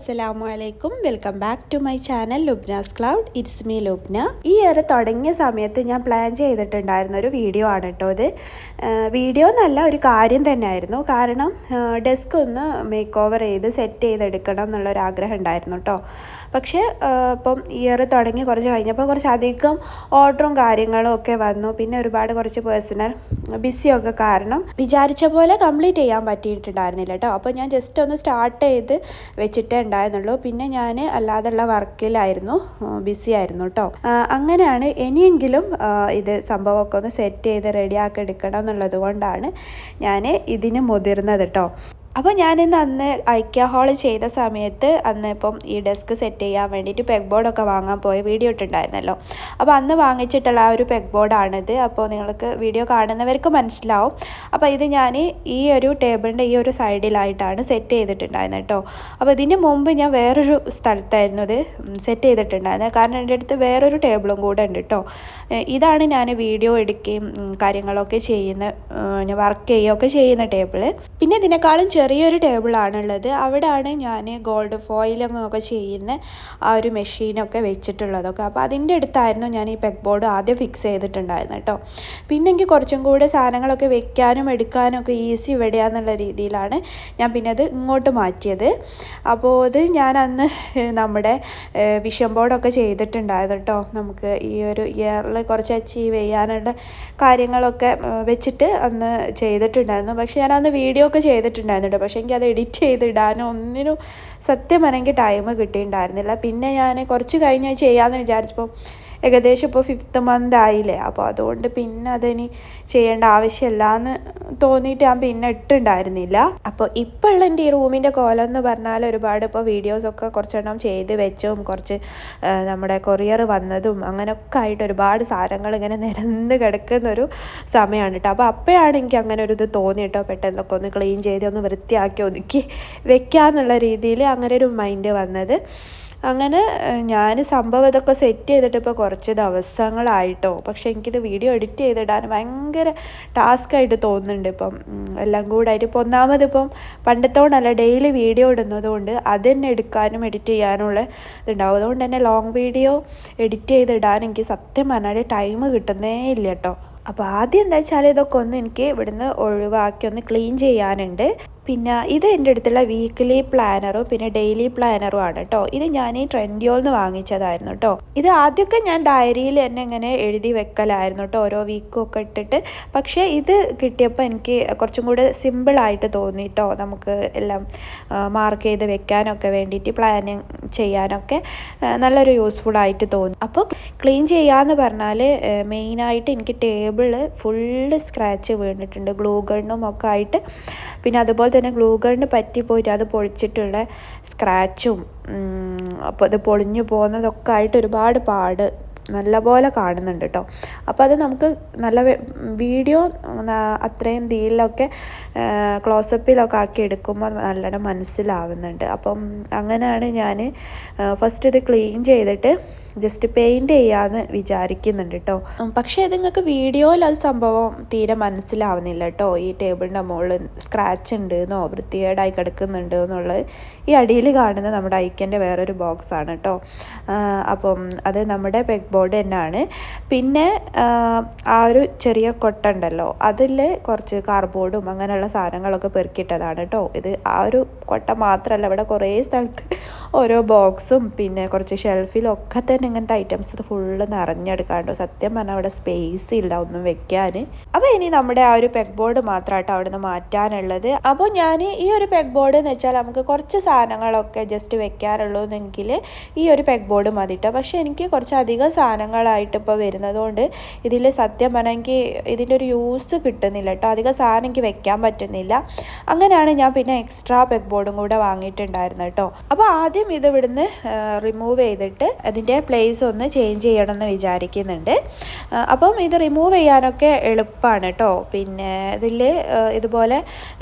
അസ്സലാമലൈക്കും. Welcome back to my channel Lubna's cloud. It's me Lubna. ഈ ഒരു തുടങ്ങിയ സമയത്ത് ഞാൻ പ്ലാൻ ചെയ്തിട്ടുണ്ടായിരുന്ന ഒരു വീഡിയോ ആണ് കേട്ടോ ഇത്. വീഡിയോ എന്നല്ല, ഒരു കാര്യം തന്നെയായിരുന്നു. കാരണം ഡെസ്ക് ഒന്ന് മേക്ക് ഓവർ ചെയ്ത് സെറ്റ് ചെയ്തെടുക്കണം എന്നുള്ളൊരാഗ്രഹം ഉണ്ടായിരുന്നു കേട്ടോ. പക്ഷേ ഇപ്പം ഇയർ തുടങ്ങി കുറച്ച് കഴിഞ്ഞപ്പോൾ കുറച്ചധികം ഓർഡറും കാര്യങ്ങളും ഒക്കെ വന്നു. പിന്നെ ഒരുപാട് കുറച്ച് പേഴ്സണൽ ബിസിയൊക്കെ കാരണം വിചാരിച്ച പോലെ കംപ്ലീറ്റ് ചെയ്യാൻ പറ്റിയിട്ടുണ്ടായിരുന്നില്ല കേട്ടോ. അപ്പോൾ ഞാൻ ജസ്റ്റ് ഒന്ന് സ്റ്റാർട്ട് ചെയ്ത് വെച്ചിട്ടേ ഉണ്ടായിരുന്നുള്ളൂ. പിന്നെ ഞാൻ അല്ലാതെയുള്ള വർക്കിലായിരുന്നു, ബിസി ആയിരുന്നു കേട്ടോ. അങ്ങനെയാണ് ഇനിയെങ്കിലും ഇത് സംഭവമൊക്കെ ഒന്ന് സെറ്റ് ചെയ്ത് റെഡിയാക്കി എടുക്കണം എന്നുള്ളത് കൊണ്ടാണ് ഞാൻ ഇതിന് മുതിർന്നത് കേട്ടോ. അപ്പോൾ ഞാനിന്ന് അന്ന് ഐക്യ ഹാൾ ചെയ്ത സമയത്ത് അന്ന് ഇപ്പം ഈ ഡെസ്ക് സെറ്റ് ചെയ്യാൻ വേണ്ടിയിട്ട് പെഗ് ബോർഡൊക്കെ വാങ്ങാൻ പോയ വീഡിയോ ഇട്ടുണ്ടായിരുന്നല്ലോ. അപ്പോൾ അന്ന് വാങ്ങിച്ചിട്ടുള്ള ആ ഒരു പെഗ് ബോർഡാണിത്. അപ്പോൾ നിങ്ങൾക്ക് വീഡിയോ കാണുന്നവർക്ക് മനസ്സിലാവും. അപ്പോൾ ഇത് ഞാൻ ഈ ഒരു ടേബിളിൻ്റെ ഈ ഒരു സൈഡിലായിട്ടാണ് സെറ്റ് ചെയ്തിട്ടുണ്ടായിരുന്നത് കേട്ടോ. അപ്പോൾ ഇതിന് മുമ്പ് ഞാൻ വേറൊരു സ്ഥലത്തായിരുന്നു ഇത് സെറ്റ് ചെയ്തിട്ടുണ്ടായിരുന്നത്. കാരണം എൻ്റെ അടുത്ത് വേറൊരു ടേബിളും കൂടെ ഉണ്ട് കേട്ടോ. ഇതാണ് ഞാൻ വീഡിയോ എടുക്കുകയും കാര്യങ്ങളൊക്കെ ചെയ്യുന്ന, ഞാൻ വർക്ക് ചെയ്യുകയൊക്കെ ചെയ്യുന്ന ടേബിൾ. പിന്നെ ഇതിനേക്കാളും ചെറിയൊരു ടേബിളാണുള്ളത്. അവിടെയാണ് ഞാൻ ഗോൾഡ് ഫോയിലൊക്കെ ചെയ്യുന്ന ആ ഒരു മെഷീനൊക്കെ വെച്ചിട്ടുള്ളതൊക്കെ. അപ്പോൾ അതിൻ്റെ അടുത്തായിരുന്നു ഞാൻ ഈ പെഗ് ബോർഡ് ആദ്യം ഫിക്സ് ചെയ്തിട്ടുണ്ടായിരുന്നു കേട്ടോ. പിന്നെ എനിക്ക് കുറച്ചും കൂടെ സാധനങ്ങളൊക്കെ വെക്കാനും എടുക്കാനും ഒക്കെ ഈസി ഇവിടെയാന്നുള്ള രീതിയിലാണ് ഞാൻ പിന്നെ അത് ഇങ്ങോട്ട് മാറ്റിയത്. അപ്പോൾ ഇത് ഞാൻ അന്ന് നമ്മുടെ വിഷൻ ബോർഡൊക്കെ ചെയ്തിട്ടുണ്ടായിരുന്നു കേട്ടോ. നമുക്ക് ഈ ഒരു ഇയറിൽ കുറച്ച് അച്ചീവ് ചെയ്യാനുള്ള കാര്യങ്ങളൊക്കെ വെച്ചിട്ട് അന്ന് ചെയ്തിട്ടുണ്ടായിരുന്നു. പക്ഷേ ഞാൻ അന്ന് വീഡിയോ ഒക്കെ ചെയ്തിട്ടുണ്ടായിരുന്നു. പക്ഷേ എനിക്ക് അത് എഡിറ്റ് ചെയ്തിടാനോ ഒന്നിനും സത്യം എനിക്ക് ടൈം കിട്ടിയിട്ടുണ്ടായിരുന്നില്ല. പിന്നെ ഞാൻ കുറച്ച് കഴിഞ്ഞ് ചെയ്യാമെന്ന് വിചാരിച്ചപ്പോൾ ഏകദേശം ഇപ്പോൾ 5th month ആയില്ലേ. അപ്പോൾ അതുകൊണ്ട് പിന്നെ അതിനി ചെയ്യേണ്ട ആവശ്യമില്ല എന്ന് തോന്നിയിട്ട് ഞാൻ പിന്നെ ഇട്ടുണ്ടായിരുന്നില്ല. അപ്പോൾ ഇപ്പോൾ ഉള്ള എൻ്റെ ഈ റൂമിൻ്റെ കോലം എന്ന് പറഞ്ഞാൽ ഒരുപാട് ഇപ്പോൾ വീഡിയോസൊക്കെ കുറച്ചെണ്ണം ചെയ്ത് വെച്ചും കുറച്ച് നമ്മുടെ കൊറിയർ വന്നതും അങ്ങനെയൊക്കെ ആയിട്ട് ഒരുപാട് സാധനങ്ങൾ ഇങ്ങനെ നിരന്ന് കിടക്കുന്നൊരു സമയമാണ് കേട്ടോ. അപ്പോൾ അപ്പോഴാണ് എനിക്ക് അങ്ങനെ ഒരു ഇത് തോന്നി കേട്ടോ. പെട്ടെന്നൊക്കെ ഒന്ന് ക്ലീൻ ചെയ്ത് ഒന്ന് വൃത്തിയാക്കി ഒതുക്കി വെക്കാന്നുള്ള രീതിയിൽ അങ്ങനെ ഒരു മൈൻഡ് വന്നത്. അങ്ങനെ ഞാൻ സംഭവം ഇതൊക്കെ സെറ്റ് ചെയ്തിട്ട് ഇപ്പോൾ കുറച്ച് ദിവസങ്ങളായിട്ടോ. പക്ഷേ എനിക്കിത് വീഡിയോ എഡിറ്റ് ചെയ്തിടാൻ ഭയങ്കര ടാസ്ക്കായിട്ട് തോന്നുന്നുണ്ട് ഇപ്പം എല്ലാം കൂടെ ആയിട്ട്. ഇപ്പോൾ ഒന്നാമതിപ്പം പണ്ടത്തോണ്ടല്ല, ഡെയിലി വീഡിയോ ഇടുന്നതുകൊണ്ട് അത് തന്നെ എടുക്കാനും എഡിറ്റ് ചെയ്യാനുള്ള ഇതുണ്ടാവും. അതുകൊണ്ട് തന്നെ ലോങ് വീഡിയോ എഡിറ്റ് ചെയ്തിടാൻ എനിക്ക് സത്യം പറഞ്ഞാൽ ടൈം കിട്ടുന്നേ ഇല്ല കേട്ടോ. അപ്പോൾ ആദ്യം എന്താ വെച്ചാൽ ഇതൊക്കെ ഒന്ന് എനിക്ക് ഇവിടുന്ന് ഒഴിവാക്കി ഒന്ന് ക്ലീൻ ചെയ്യാനുണ്ട്. പിന്നെ ഇത് എൻ്റെ അടുത്തുള്ള വീക്ക്ലി പ്ലാനറും പിന്നെ ഡെയിലി പ്ലാനറും ആണ് കേട്ടോ. ഇത് ഞാൻ ഈ ട്രെൻഡിയോന്ന് വാങ്ങിച്ചതായിരുന്നു കേട്ടോ. ഇത് ആദ്യമൊക്കെ ഞാൻ ഡയറിയിൽ തന്നെ ഇങ്ങനെ എഴുതി വെക്കലായിരുന്നു കേട്ടോ, ഓരോ വീക്കും ഒക്കെ ഇട്ടിട്ട്. പക്ഷേ ഇത് കിട്ടിയപ്പോൾ എനിക്ക് കുറച്ചും കൂടെ സിമ്പിളായിട്ട് തോന്നി കേട്ടോ. നമുക്ക് എല്ലാം മാർക്ക് ചെയ്ത് വെക്കാനൊക്കെ വേണ്ടിയിട്ട് പ്ലാനിങ് ചെയ്യാനൊക്കെ നല്ലൊരു യൂസ്ഫുള്ളായിട്ട് തോന്നി. അപ്പോൾ ക്ലീൻ ചെയ്യാമെന്ന് പറഞ്ഞാൽ മെയിനായിട്ട് എനിക്ക് ടേബിള് ഫുള്ള് സ്ക്രാച്ച് വീണിട്ടുണ്ട്, ഗ്ലൂ ഗണ്ണും ഒക്കെ ആയിട്ട്. പിന്നെ അതുപോലെ തന്നെ ഗ്ലൂ ഗണ്ണ് പറ്റിപ്പോയിട്ട് അത് പൊളിച്ചിട്ടുള്ള സ്ക്രാച്ചും അപ്പോൾ അത് പൊളിഞ്ഞു പോകുന്നതൊക്കെ ആയിട്ട് ഒരുപാട് പാട് നല്ലപോലെ കാണുന്നുണ്ട് കേട്ടോ. അപ്പോൾ അത് നമുക്ക് നല്ല വീഡിയോ അത്രയും തീയിലൊക്കെ ക്ലോസപ്പിലൊക്കെ ആക്കി എടുക്കുമ്പോൾ നല്ലോണം മനസ്സിലാവുന്നുണ്ട്. അപ്പം അങ്ങനെയാണ് ഞാൻ ഫസ്റ്റ് ഇത് ക്ലീൻ ചെയ്തിട്ട് ജസ്റ്റ് പെയിൻറ്റ് ചെയ്യാമെന്ന് വിചാരിക്കുന്നുണ്ട് കേട്ടോ. പക്ഷേ ഇത് നിങ്ങൾക്ക് വീഡിയോയിൽ അത് സംഭവം തീരെ മനസ്സിലാവുന്നില്ല കേട്ടോ. ഈ ടേബിളിൻ്റെ മുകളിൽ സ്ക്രാച്ച് ഉണ്ട് എന്നോ വൃത്തികേടായി കിടക്കുന്നുണ്ട് എന്നുള്ളത് ഈ അടിയിൽ കാണുന്ന നമ്മുടെ ഐക്കൻ്റെ വേറൊരു ബോക്സാണ് കേട്ടോ. അപ്പം അത് നമ്മുടെ പെഗ് ബോർഡ് തന്നെയാണ്. പിന്നെ ആ ഒരു ചെറിയ കൊട്ട ഉണ്ടല്ലോ, അതിൽ കുറച്ച് കാർഡ്ബോർഡും അങ്ങനെയുള്ള സാധനങ്ങളൊക്കെ പെറുക്കിയിട്ടതാണ് കേട്ടോ. ഇത് ആ ഒരു കൊട്ട മാത്രമല്ല, ഇവിടെ കുറേ സ്ഥലത്ത് ഓരോ ബോക്സും പിന്നെ കുറച്ച് ഷെൽഫിലൊക്കെ തന്നെ ഇങ്ങനത്തെ ഐറ്റംസ് ഇത് ഫുള്ള് നിറഞ്ഞെടുക്കാണ്ടോ. സത്യം പറഞ്ഞാൽ അവിടെ സ്പേസ് ഇല്ല ഒന്നും വെക്കാൻ. അപ്പോൾ ഇനി നമ്മുടെ ആ ഒരു പെഗ് ബോർഡ് മാത്രമായിട്ട് അവിടെ നിന്ന് മാറ്റാനുള്ളത്. അപ്പോൾ ഞാൻ ഈ ഒരു പെഗ് ബോർഡ് എന്ന് വെച്ചാൽ നമുക്ക് കുറച്ച് സാധനങ്ങളൊക്കെ ജസ്റ്റ് വെക്കാനുള്ളൂന്നെങ്കിൽ ഈ ഒരു പെഗ് ബോർഡ് മതിട്ടോ. പക്ഷേ എനിക്ക് കുറച്ചധികം സാധനങ്ങളായിട്ട് ഇപ്പോൾ വരുന്നതുകൊണ്ട് ഇതിൽ സത്യം പറഞ്ഞാൽ എനിക്ക് ഇതിൻ്റെ ഒരു യൂസ് കിട്ടുന്നില്ല കേട്ടോ. അധികം സാധനം എനിക്ക് വെക്കാൻ പറ്റുന്നില്ല. അങ്ങനെയാണ് ഞാൻ പിന്നെ എക്സ്ട്രാ പെഗ് ബോർഡും കൂടെ വാങ്ങിയിട്ടുണ്ടായിരുന്നത് കേട്ടോ. അപ്പോൾ ആദ്യം ഇത് ഇവിടുന്ന് റിമൂവ് ചെയ്തിട്ട് അതിൻ്റെ പ്ലേസ് ഒന്ന് ചേഞ്ച് ചെയ്യണമെന്ന് വിചാരിക്കുന്നുണ്ട്. അപ്പം ഇത് റിമൂവ് ചെയ്യാനൊക്കെ എളുപ്പമാണ് കേട്ടോ. പിന്നെ ഇതിൽ ഇതുപോലെ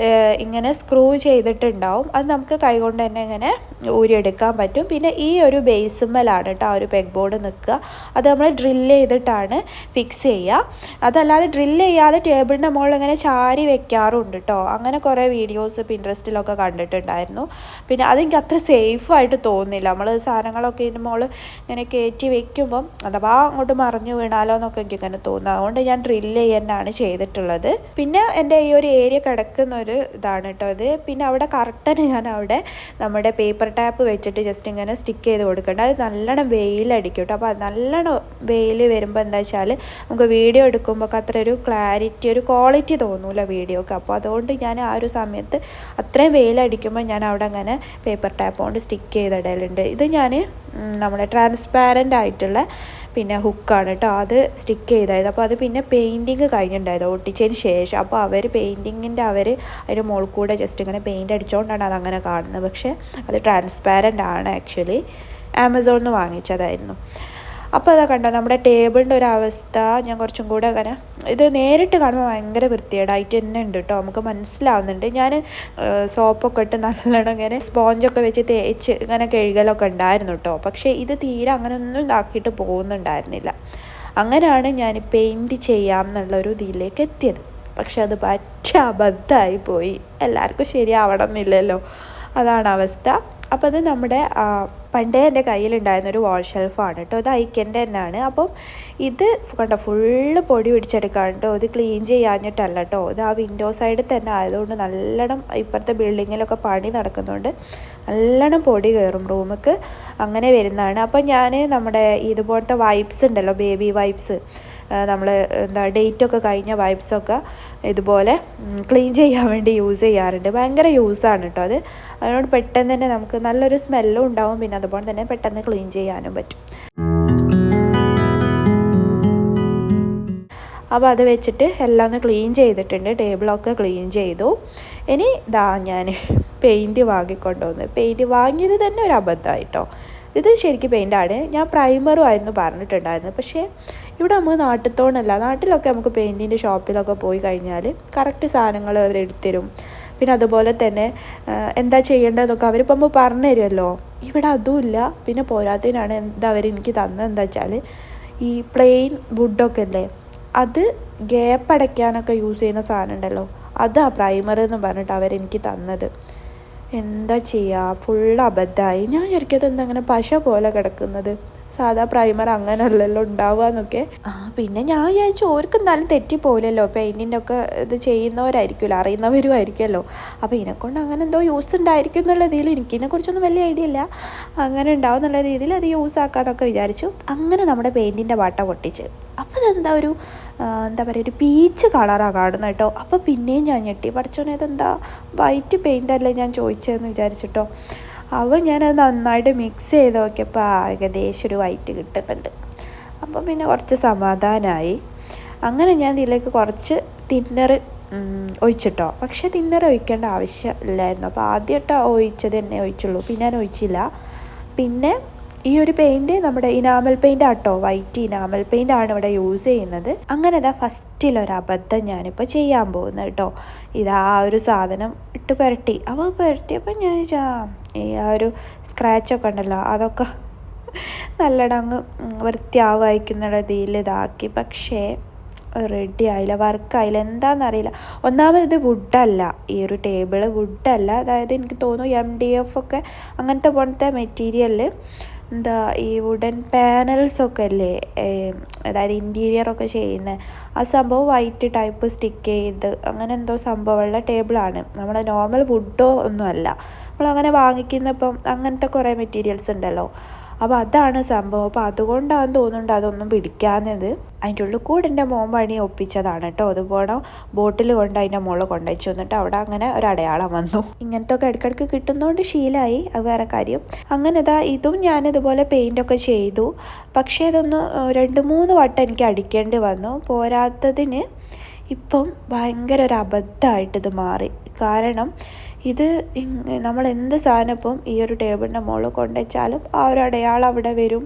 ഇങ്ങനെ സ്ക്രൂ ചെയ്തിട്ടുണ്ടാവും. അത് നമുക്ക് കൈകൊണ്ട് തന്നെ ഇങ്ങനെ ഊരിയെടുക്കാൻ പറ്റും. പിന്നെ ഈ ഒരു ബേസുമ്മലാണ് കേട്ടോ ആ ഒരു പെഗ് ബോർഡ് നിൽക്കുക. അത് നമ്മൾ ഡ്രില്ല് ചെയ്തിട്ടാണ് ഫിക്സ് ചെയ്യുക. അതല്ലാതെ ഡ്രില്ല് ചെയ്യാതെ ടേബിളിൻ്റെ മുകളിൽ ഇങ്ങനെ ചാരി വെക്കാറുണ്ട് കേട്ടോ. അങ്ങനെ കുറേ വീഡിയോസ് പിൻട്രസ്റ്റിലൊക്കെ കണ്ടിട്ടുണ്ടായിരുന്നു. പിന്നെ അതെനിക്ക് അത്ര സേഫായിട്ട് തോന്നുന്നില്ല. നമ്മൾ സാധനങ്ങളൊക്കെ ഇതിൻ്റെ മുകളിൽ ഇങ്ങനെ കയറ്റി വെക്കുമ്പം അഥവാ അങ്ങോട്ട് മറിഞ്ഞു വീണാലോ എന്നൊക്കെ എനിക്ക് ഇങ്ങനെ തോന്നുന്നു. അതുകൊണ്ട് ഞാൻ ഡ്രില്ല് ചെയ്യാനാണ് ചെയ്തിട്ടുള്ളത്. പിന്നെ എൻ്റെ ഈ ഒരു ഏരിയ കിടക്കുന്ന ഒരു ഇതാണ് കേട്ടോ ഇത്. പിന്നെ അവിടെ കർട്ടന് ഞാൻ അവിടെ നമ്മുടെ പേപ്പർ ടാപ്പ് വെച്ചിട്ട് ജസ്റ്റ് ഇങ്ങനെ സ്റ്റിക്ക് ചെയ്ത് കൊടുക്കേണ്ട. അത് നല്ലോണം വെയിലടിക്കും കേട്ടോ. അപ്പോൾ അത് നല്ലോണം വെയിൽ വരുമ്പോൾ എന്താ വെച്ചാൽ നമുക്ക് വീഡിയോ എടുക്കുമ്പോൾ അത്ര ഒരു ക്ലാരിറ്റി, ഒരു ക്വാളിറ്റി തോന്നൂല വീഡിയോക്ക്. അപ്പോൾ അതുകൊണ്ട് ഞാൻ ആ ഒരു സമയത്ത് അത്രയും വെയിലടിക്കുമ്പോൾ ഞാൻ അവിടെ അങ്ങനെ പേപ്പർ ടാപ്പ് കൊണ്ട് സ്റ്റിക്ക് ചെയ്തിടലുണ്ട്. ഇത് ഞാൻ നമ്മുടെ ട്രാൻസ്പാരൻ്റ് ആയിട്ടുള്ള പിന്നെ ഹുക്കാണ് കേട്ടോ, അത് സ്റ്റിക്ക് ചെയ്തായിരുന്നു. അപ്പോൾ അത് പിന്നെ പെയിൻറ്റിങ് കഴിഞ്ഞിട്ടുണ്ടായിരുന്നു ഒട്ടിച്ചതിന് ശേഷം. അപ്പോൾ അവർ പെയിൻറ്റിങ്ങിൻ്റെ അതിൻ്റെ മുകളിൽ കൂടെ ജസ്റ്റ് ഇങ്ങനെ പെയിൻറ്റ് അടിച്ചുകൊണ്ടാണ് അതങ്ങനെ കാണുന്നത്. പക്ഷേ അത് ട്രാൻസ്പാരൻ്റ് ആണ് ആക്ച്വലി. ആമസോണിൽ നിന്ന് വാങ്ങിച്ചതായിരുന്നു. അപ്പോൾ അതാ കണ്ടോ നമ്മുടെ ടേബിളിൻ്റെ ഒരു അവസ്ഥ. ഞാൻ കുറച്ചും കൂടെ അങ്ങനെ ഇത് നേരിട്ട് കാണുമ്പോൾ ഭയങ്കര വൃത്തികേടായിട്ട് തന്നെ ഉണ്ട് കേട്ടോ, നമുക്ക് മനസ്സിലാവുന്നുണ്ട്. ഞാൻ സോപ്പൊക്കെ ഇട്ട് നല്ലോണം ഇങ്ങനെ സ്പോഞ്ചൊക്കെ വെച്ച് തേച്ച് ഇങ്ങനെ കഴുകലൊക്കെ ഉണ്ടായിരുന്നു കേട്ടോ. പക്ഷേ ഇത് തീരെ അങ്ങനെയൊന്നും ഇതാക്കിയിട്ട് പോകുന്നുണ്ടായിരുന്നില്ല. അങ്ങനെയാണ് ഞാൻ പെയിൻറ്റ് ചെയ്യാം എന്നുള്ളൊരു ഇതിലേക്ക് എത്തിയത്. പക്ഷെ അത് പറ്റ അബദ്ധമായി പോയി. എല്ലാവർക്കും ശരിയാവണം എന്നില്ലല്ലോ, അതാണ് അവസ്ഥ. അപ്പോൾ അത് നമ്മുടെ പണ്ടേ എൻ്റെ കയ്യിലുണ്ടായിരുന്നൊരു വാൾ ഷെൽഫാണ് കേട്ടോ. ഇത് ഐക്കൻ്റെ തന്നെയാണ്. അപ്പം ഇത് കണ്ടോ ഫുള്ള് പൊടി പിടിച്ചെടുക്കാണ് കേട്ടോ. ഇത് ക്ലീൻ ചെയ്യാഞ്ഞിട്ടല്ല കേട്ടോ, ഇത് ആ വിൻഡോ സൈഡിൽ തന്നെ ആയതുകൊണ്ട് നല്ലോണം ഇപ്പോഴത്തെ ബിൽഡിങ്ങിലൊക്കെ പണി നടക്കുന്നുണ്ട്, നല്ലോണം പൊടി കയറും റൂമിക്ക്, അങ്ങനെ വരുന്നതാണ്. അപ്പം ഞാൻ നമ്മുടെ ഇതുപോലത്തെ വൈപ്സ് ഉണ്ടല്ലോ, ബേബി വൈപ്സ്, നമ്മൾ ഡേറ്റൊക്കെ കഴിഞ്ഞ വൈപ്സൊക്കെ ഇതുപോലെ ക്ലീൻ ചെയ്യാൻ വേണ്ടി യൂസ് ചെയ്യാറുണ്ട്. ഭയങ്കര യൂസാണ് കേട്ടോ അത്. അതിനോട് പെട്ടെന്ന് തന്നെ നമുക്ക് നല്ലൊരു സ്മെല്ലും ഉണ്ടാവും, പിന്നെ അതുപോലെ തന്നെ പെട്ടെന്ന് ക്ലീൻ ചെയ്യാനും പറ്റും. അപ്പോൾ അത് വെച്ചിട്ട് എല്ലാം ഒന്ന് ക്ലീൻ ചെയ്തിട്ടുണ്ട്, ടേബിളൊക്കെ ക്ലീൻ ചെയ്തു. ഇനി ഞാൻ പെയിൻറ്റ് വാങ്ങിക്കൊണ്ടുവന്ന്. പെയിൻറ്റ് വാങ്ങിയത് തന്നെ ഒരു അബദ്ധമായിട്ടോ. ഇത് ശരിക്കും പെയിൻ്റാണ്. ഞാൻ പ്രൈമറും ആയിരുന്നു പറഞ്ഞിട്ടുണ്ടായിരുന്നു. പക്ഷേ ഇവിടെ നമ്മൾ നാട്ടിലത്തോണല്ല, നാട്ടിലൊക്കെ നമുക്ക് പെയിൻറ്റിൻ്റെ ഷോപ്പിലൊക്കെ പോയി കഴിഞ്ഞാൽ കറക്റ്റ് സാധനങ്ങൾ അവർ എടുത്തരും. പിന്നെ അതുപോലെ തന്നെ എന്താ ചെയ്യേണ്ടതെന്നൊക്കെ അവരിപ്പോൾ നമ്മൾ പറഞ്ഞു തരുമല്ലോ. ഇവിടെ അതുമില്ല. പിന്നെ പോരാത്തതിനാണ് അവരെനിക്ക് തന്നത് എന്താ വെച്ചാൽ ഈ പ്ലെയിൻ വുഡൊക്കെ അല്ലേ, അത് ഗ്യാപ്പ് അടയ്ക്കാനൊക്കെ യൂസ് ചെയ്യുന്ന സാധനം ഉണ്ടല്ലോ, അതാ പ്രൈമർ എന്ന് പറഞ്ഞിട്ട് അവരെനിക്ക് തന്നത്. എന്താ ചെയ്യുക, ഫുൾ അബദ്ധമായി. ഞാൻ വിചാരിക്കത് എന്താ അങ്ങനെ പശ പോലെ കിടക്കുന്നത്, സാധാ പ്രൈമർ അങ്ങനെയല്ലല്ലോ ഉണ്ടാവുക എന്നൊക്കെ. പിന്നെ ഞാൻ വിചാരിച്ചു ഓർക്ക് എന്തായാലും തെറ്റിപ്പോയില്ലല്ലോ, പെയിൻറ്റിൻ്റെ ഒക്കെ ഇത് ചെയ്യുന്നവരായിരിക്കുമല്ലോ, അറിയുന്നവരും ആയിരിക്കുമല്ലോ. അപ്പോൾ ഇതിനെക്കൊണ്ട് അങ്ങനെ എന്തോ യൂസ് ഉണ്ടായിരിക്കും എന്നുള്ള രീതിയിൽ, എനിക്കിതിനെക്കുറിച്ചൊന്നും വലിയ ഐഡിയ ഇല്ല, അങ്ങനെ ഉണ്ടാവും എന്നുള്ള രീതിയിൽ അത് യൂസ് ആക്കാമെന്നൊക്കെ വിചാരിച്ചു. അങ്ങനെ നമ്മുടെ പെയിൻറ്റിൻ്റെ പാട്ട പൊട്ടിച്ച്. അപ്പോൾ ഇതെന്താ ഒരു എന്താ പറയുക, ഒരു പീച്ച് കളറാണ് കാണുന്നത് കേട്ടോ. അപ്പോൾ പിന്നെയും ഞാൻ ഞെട്ടി, പഠിച്ചോനെ ഇതെന്താ വൈറ്റ് പെയിൻ്റ് അല്ലേ ഞാൻ ചോദിച്ചതെന്ന് വിചാരിച്ചിട്ടോ. അപ്പോൾ ഞാനത് നന്നായിട്ട് മിക്സ് ചെയ്ത് നോക്കിയപ്പോൾ ഏകദേശം ഒരു വൈറ്റ് കിട്ടുന്നുണ്ട്. അപ്പം പിന്നെ കുറച്ച് സമാധാനമായി. അങ്ങനെ ഞാൻ ഇതിലേക്ക് കുറച്ച് തിന്നർ ഒഴിച്ചിട്ടോ. പക്ഷേ തിന്നർ ഒഴിക്കേണ്ട ആവശ്യം ഇല്ലായിരുന്നു. അപ്പോൾ ആദ്യമായിട്ട് ഒഴിച്ചത് തന്നെ ഒഴിച്ചുള്ളൂ, പിന്നെ ഞാൻ ഒഴിച്ചില്ല. പിന്നെ ഈ ഒരു പെയിൻറ്റ് നമ്മുടെ ഇനാമൽ പെയിൻ്റ് ആട്ടോ, വൈറ്റ് ഇനാമൽ പെയിൻ്റ് ആണ് ഇവിടെ യൂസ് ചെയ്യുന്നത്. അങ്ങനെ ഇതാ ഫസ്റ്റിലൊരു അബദ്ധം ഞാനിപ്പോൾ ചെയ്യാൻ പോകുന്നത് കേട്ടോ. ഇതാ ഒരു സാധനം ഇട്ട് പുരട്ടി. അപ്പോൾ പുരട്ടിയപ്പോൾ ഞാൻ ആ ഒരു സ്ക്രാച്ചൊക്കെ ഉണ്ടല്ലോ അതൊക്കെ നല്ലോണം അങ്ങ് വൃത്തിയാവായിക്കുന്ന രീതിയിൽ ഇതാക്കി. പക്ഷേ റെഡി ആയില്ല, വർക്കായില്ല, എന്താണെന്നറിയില്ല. ഒന്നാമത് ഇത് വുഡല്ല, ഈ ഒരു ടേബിള് വുഡല്ല. അതായത് എനിക്ക് തോന്നുന്നു MDF ഒക്കെ അങ്ങനത്തെ പോലത്തെ മെറ്റീരിയലിൽ എന്താ ഈ വുഡൻ പാനൽസൊക്കെ അല്ലേ, അതായത് ഇൻറ്റീരിയറൊക്കെ ചെയ്യുന്നത്, ആ സംഭവം വൈറ്റ് ടൈപ്പ് സ്റ്റിക്ക് ചെയ്ത് അങ്ങനെ എന്തോ സംഭവമുള്ള ടേബിളാണ്. നമ്മുടെ നോർമൽ വുഡോ ഒന്നുമല്ല, നമ്മളങ്ങനെ വാങ്ങിക്കുന്നപ്പം അങ്ങനത്തെ കുറേ മെറ്റീരിയൽസ് ഉണ്ടല്ലോ, അപ്പോൾ അതാണ് സംഭവം. അപ്പോൾ അതുകൊണ്ടാണെന്ന് തോന്നുന്നുണ്ട് അതൊന്നും പിടിക്കാഞ്ഞത്. അതിൻ്റെ ഉള്ളിൽ കൂടെ എൻ്റെ മോൻ പണി ഒപ്പിച്ചതാണ് കേട്ടോ. അതുപോലെ ബോട്ടിൽ കൊണ്ട് അതിൻ്റെ മുകളിൽ കൊണ്ടുവച്ചു വന്നിട്ട് അവിടെ അങ്ങനെ ഒരു അടയാളം വന്നു. ഇങ്ങനത്തെ ഒക്കെ ഇടയ്ക്കിടയ്ക്ക് കിട്ടുന്നതുകൊണ്ട് ശീലമായി, അത് വേറെ കാര്യം. അങ്ങനെ ഇതും ഞാനിതുപോലെ പെയിൻ്റൊക്കെ ചെയ്തു. പക്ഷേ ഇതൊന്ന് 2-3 വട്ടം എനിക്ക് അടിക്കേണ്ടി വന്നു. പോരാത്തതിന് ഇപ്പം ഭയങ്കര ഒരു അബദ്ധമായിട്ട് ഇത് മാറി. കാരണം ഇത് നമ്മൾ എന്ത് സാധനം ഇപ്പം ഈ ഒരു ടേബിളിൻ്റെ മുകളിൽ കൊണ്ടുവച്ചാലും ആ ഒരു അടയാളം അവിടെ വരും.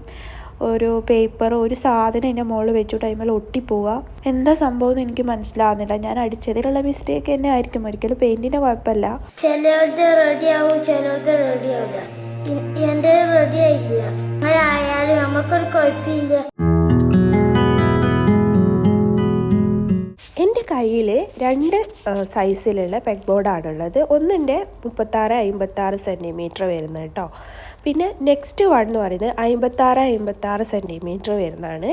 ഒരു പേപ്പർ ഒരു സാധനം എൻ്റെ മുകളിൽ വെച്ചു ടൈമിൽ ഒട്ടിപ്പോവുക. എന്താ സംഭവം എന്ന് എനിക്ക് മനസ്സിലാവുന്നില്ല. ഞാൻ അടിച്ചതിലുള്ള മിസ്റ്റേക്ക് തന്നെ ആയിരിക്കും, ഒരിക്കലും പെയിൻറ്റിൻ്റെ കുഴപ്പമില്ല. ചിലരുടെ റെഡിയാവും, ചിലരുടെ റെഡിയാവില്ല. എൻ്റെ റെഡി ആയില്ല. അങ്ങനെ ആയാലും നമുക്കൊരു കുഴപ്പമില്ല. കയ്യിൽ 2 സൈസിലുള്ള പെഗ് ബോർഡാണുള്ളത്. ഒന്നിൻ്റെ 36-56 സെൻറ്റിമീറ്റർ വരുന്നത് കേട്ടോ. പിന്നെ നെക്സ്റ്റ് വൺ എന്ന് പറയുന്നത് 56-56 സെൻറ്റിമീറ്റർ വരുന്നതാണ്.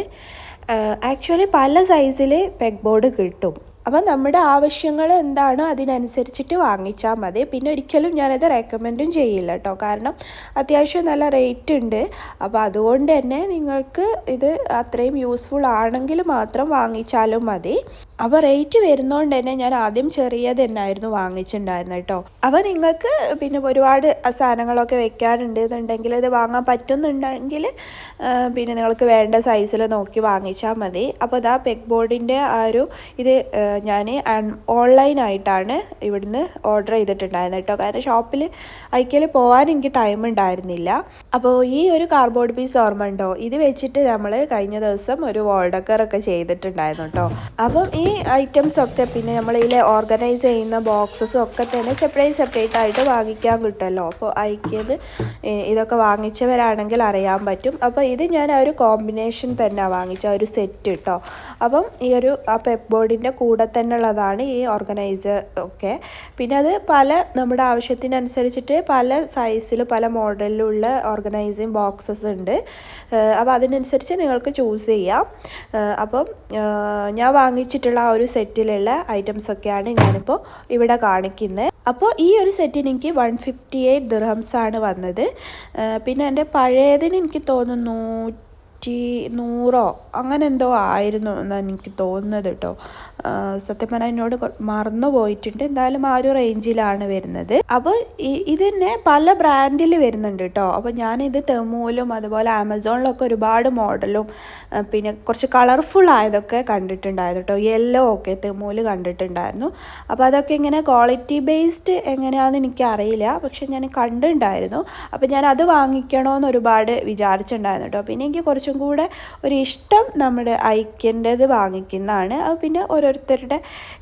ആക്ച്വലി പല സൈസിൽ പെഗ് ബോർഡ് കിട്ടും. അപ്പോൾ നമ്മുടെ ആവശ്യങ്ങൾ എന്താണോ അതിനനുസരിച്ചിട്ട് വാങ്ങിച്ചാൽ മതി. പിന്നെ ഒരിക്കലും ഞാനത് റെക്കമെൻഡും ചെയ്യില്ല കേട്ടോ, കാരണം അത്യാവശ്യം നല്ല റേറ്റ് ഉണ്ട്. അപ്പോൾ അതുകൊണ്ട് തന്നെ നിങ്ങൾക്ക് ഇത് അത്രയും യൂസ്ഫുൾ ആണെങ്കിൽ മാത്രം വാങ്ങിച്ചാലും മതി. അപ്പോൾ റേറ്റ് വരുന്നതുകൊണ്ട് തന്നെ ഞാൻ ആദ്യം ചെറിയത് തന്നെയായിരുന്നു വാങ്ങിച്ചിട്ടുണ്ടായിരുന്നത് കേട്ടോ. അപ്പോൾ നിങ്ങൾക്ക് പിന്നെ ഒരുപാട് സാധനങ്ങളൊക്കെ വെക്കാനുണ്ട് എന്നുണ്ടെങ്കിൽ ഇത് വാങ്ങാൻ പറ്റുന്നുണ്ടെങ്കിൽ പിന്നെ നിങ്ങൾക്ക് വേണ്ട സൈസിൽ നോക്കി വാങ്ങിച്ചാൽ മതി. അപ്പോൾ ഇതാ പെഗ് ബോർഡിൻ്റെ ആ ഒരു ഇത് ഞാൻ ഓൺലൈനായിട്ടാണ് ഇവിടുന്ന് ഓർഡർ ചെയ്തിട്ടുണ്ടായിരുന്നത് കേട്ടോ. കാരണം ഷോപ്പിൽ അയക്കൽ പോകാൻ എനിക്ക് ടൈം ഉണ്ടായിരുന്നില്ല. അപ്പോൾ ഈ ഒരു കാർഡ്ബോർഡ് പീസ് ഓർമ്മ ഉണ്ടോ? ഇത് വെച്ചിട്ട് നമ്മൾ കഴിഞ്ഞ ദിവസം ഒരു വാൾ ഡെക്കറൊക്കെ ചെയ്തിട്ടുണ്ടായിരുന്നു കേട്ടോ. അപ്പം ഈ ഐറ്റംസൊക്കെ പിന്നെ നമ്മളിതിൽ ഓർഗനൈസ് ചെയ്യുന്ന ബോക്സസും ഒക്കെ തന്നെ സെപ്പറേറ്റ് ആയിട്ട് വാങ്ങിക്കാൻ കിട്ടുമല്ലോ. അപ്പോൾ അയക്കിയത് ഇതൊക്കെ വാങ്ങിച്ചവരാണെങ്കിൽ അറിയാൻ പറ്റും. അപ്പോൾ ഇത് ഞാൻ ആ ഒരു കോമ്പിനേഷൻ തന്നെ വാങ്ങിച്ച ഒരു സെറ്റ് കേട്ടോ. അപ്പം ഈ ഒരു ആ പെഗ് ബോർഡിൻ്റെ കൂടെ തന്നെ ഉള്ളതാണ് ഈ ഓർഗനൈസർ ഒക്കെ. പിന്നെ അത് പല നമ്മുടെ ആവശ്യത്തിനനുസരിച്ചിട്ട് പല സൈസിൽ പല മോഡലിലുള്ള ഓർഗനൈസിങ് ബോക്സസ് ഉണ്ട്. അപ്പോൾ അതിനനുസരിച്ച് നിങ്ങൾക്ക് ചൂസ് ചെയ്യാം. അപ്പം ഞാൻ വാങ്ങിച്ചിട്ടുള്ള ആ ഒരു സെറ്റിലുള്ള ഐറ്റംസൊക്കെയാണ് ഞാനിപ്പോൾ ഇവിടെ കാണിക്കുന്നത്. അപ്പോൾ ഈ ഒരു സെറ്റിന് എനിക്ക് 158 ദിർഹംസ് ആണ് വന്നത്. പിന്നെ എൻ്റെ പഴയതിന് എനിക്ക് തോന്നുന്നു 100 അങ്ങനെ എന്തോ ആയിരുന്നു എന്നാണ് എനിക്ക് തോന്നുന്നത് കേട്ടോ. സത്യം പറഞ്ഞാൽ എന്നോട് മറന്നു പോയിട്ടുണ്ട്. എന്തായാലും ആ ഒരു റേഞ്ചിലാണ് വരുന്നത്. അപ്പോൾ ഇതിനെ പല ബ്രാൻഡിൽ വരുന്നുണ്ട് കേട്ടോ. അപ്പോൾ ഞാനിത് തെമൂലും അതുപോലെ ആമസോണിലൊക്കെ ഒരുപാട് മോഡലും പിന്നെ കുറച്ച് കളർഫുൾ ആയതൊക്കെ കണ്ടിട്ടുണ്ടായിരുന്നു കേട്ടോ. യെല്ലോ ഒക്കെ തെമൂല് കണ്ടിട്ടുണ്ടായിരുന്നു. അപ്പോൾ അതൊക്കെ ഇങ്ങനെ ക്വാളിറ്റി ബേസ്ഡ് എങ്ങനെയാണെന്ന് എനിക്കറിയില്ല, പക്ഷെ ഞാൻ കണ്ടിട്ടുണ്ടായിരുന്നു. അപ്പോൾ ഞാൻ അത് വാങ്ങിക്കണമെന്ന് ഒരുപാട് വിചാരിച്ചിട്ടുണ്ടായിരുന്നു കേട്ടോ. പിന്നെ എനിക്ക് കുറച്ചും കൂടെ ഒരു ഇഷ്ടം നമ്മുടെ ഐക്യൻ്റെത് വാങ്ങിക്കുന്നതാണ്. അത് പിന്നെ ഓരോരുത്തരുടെ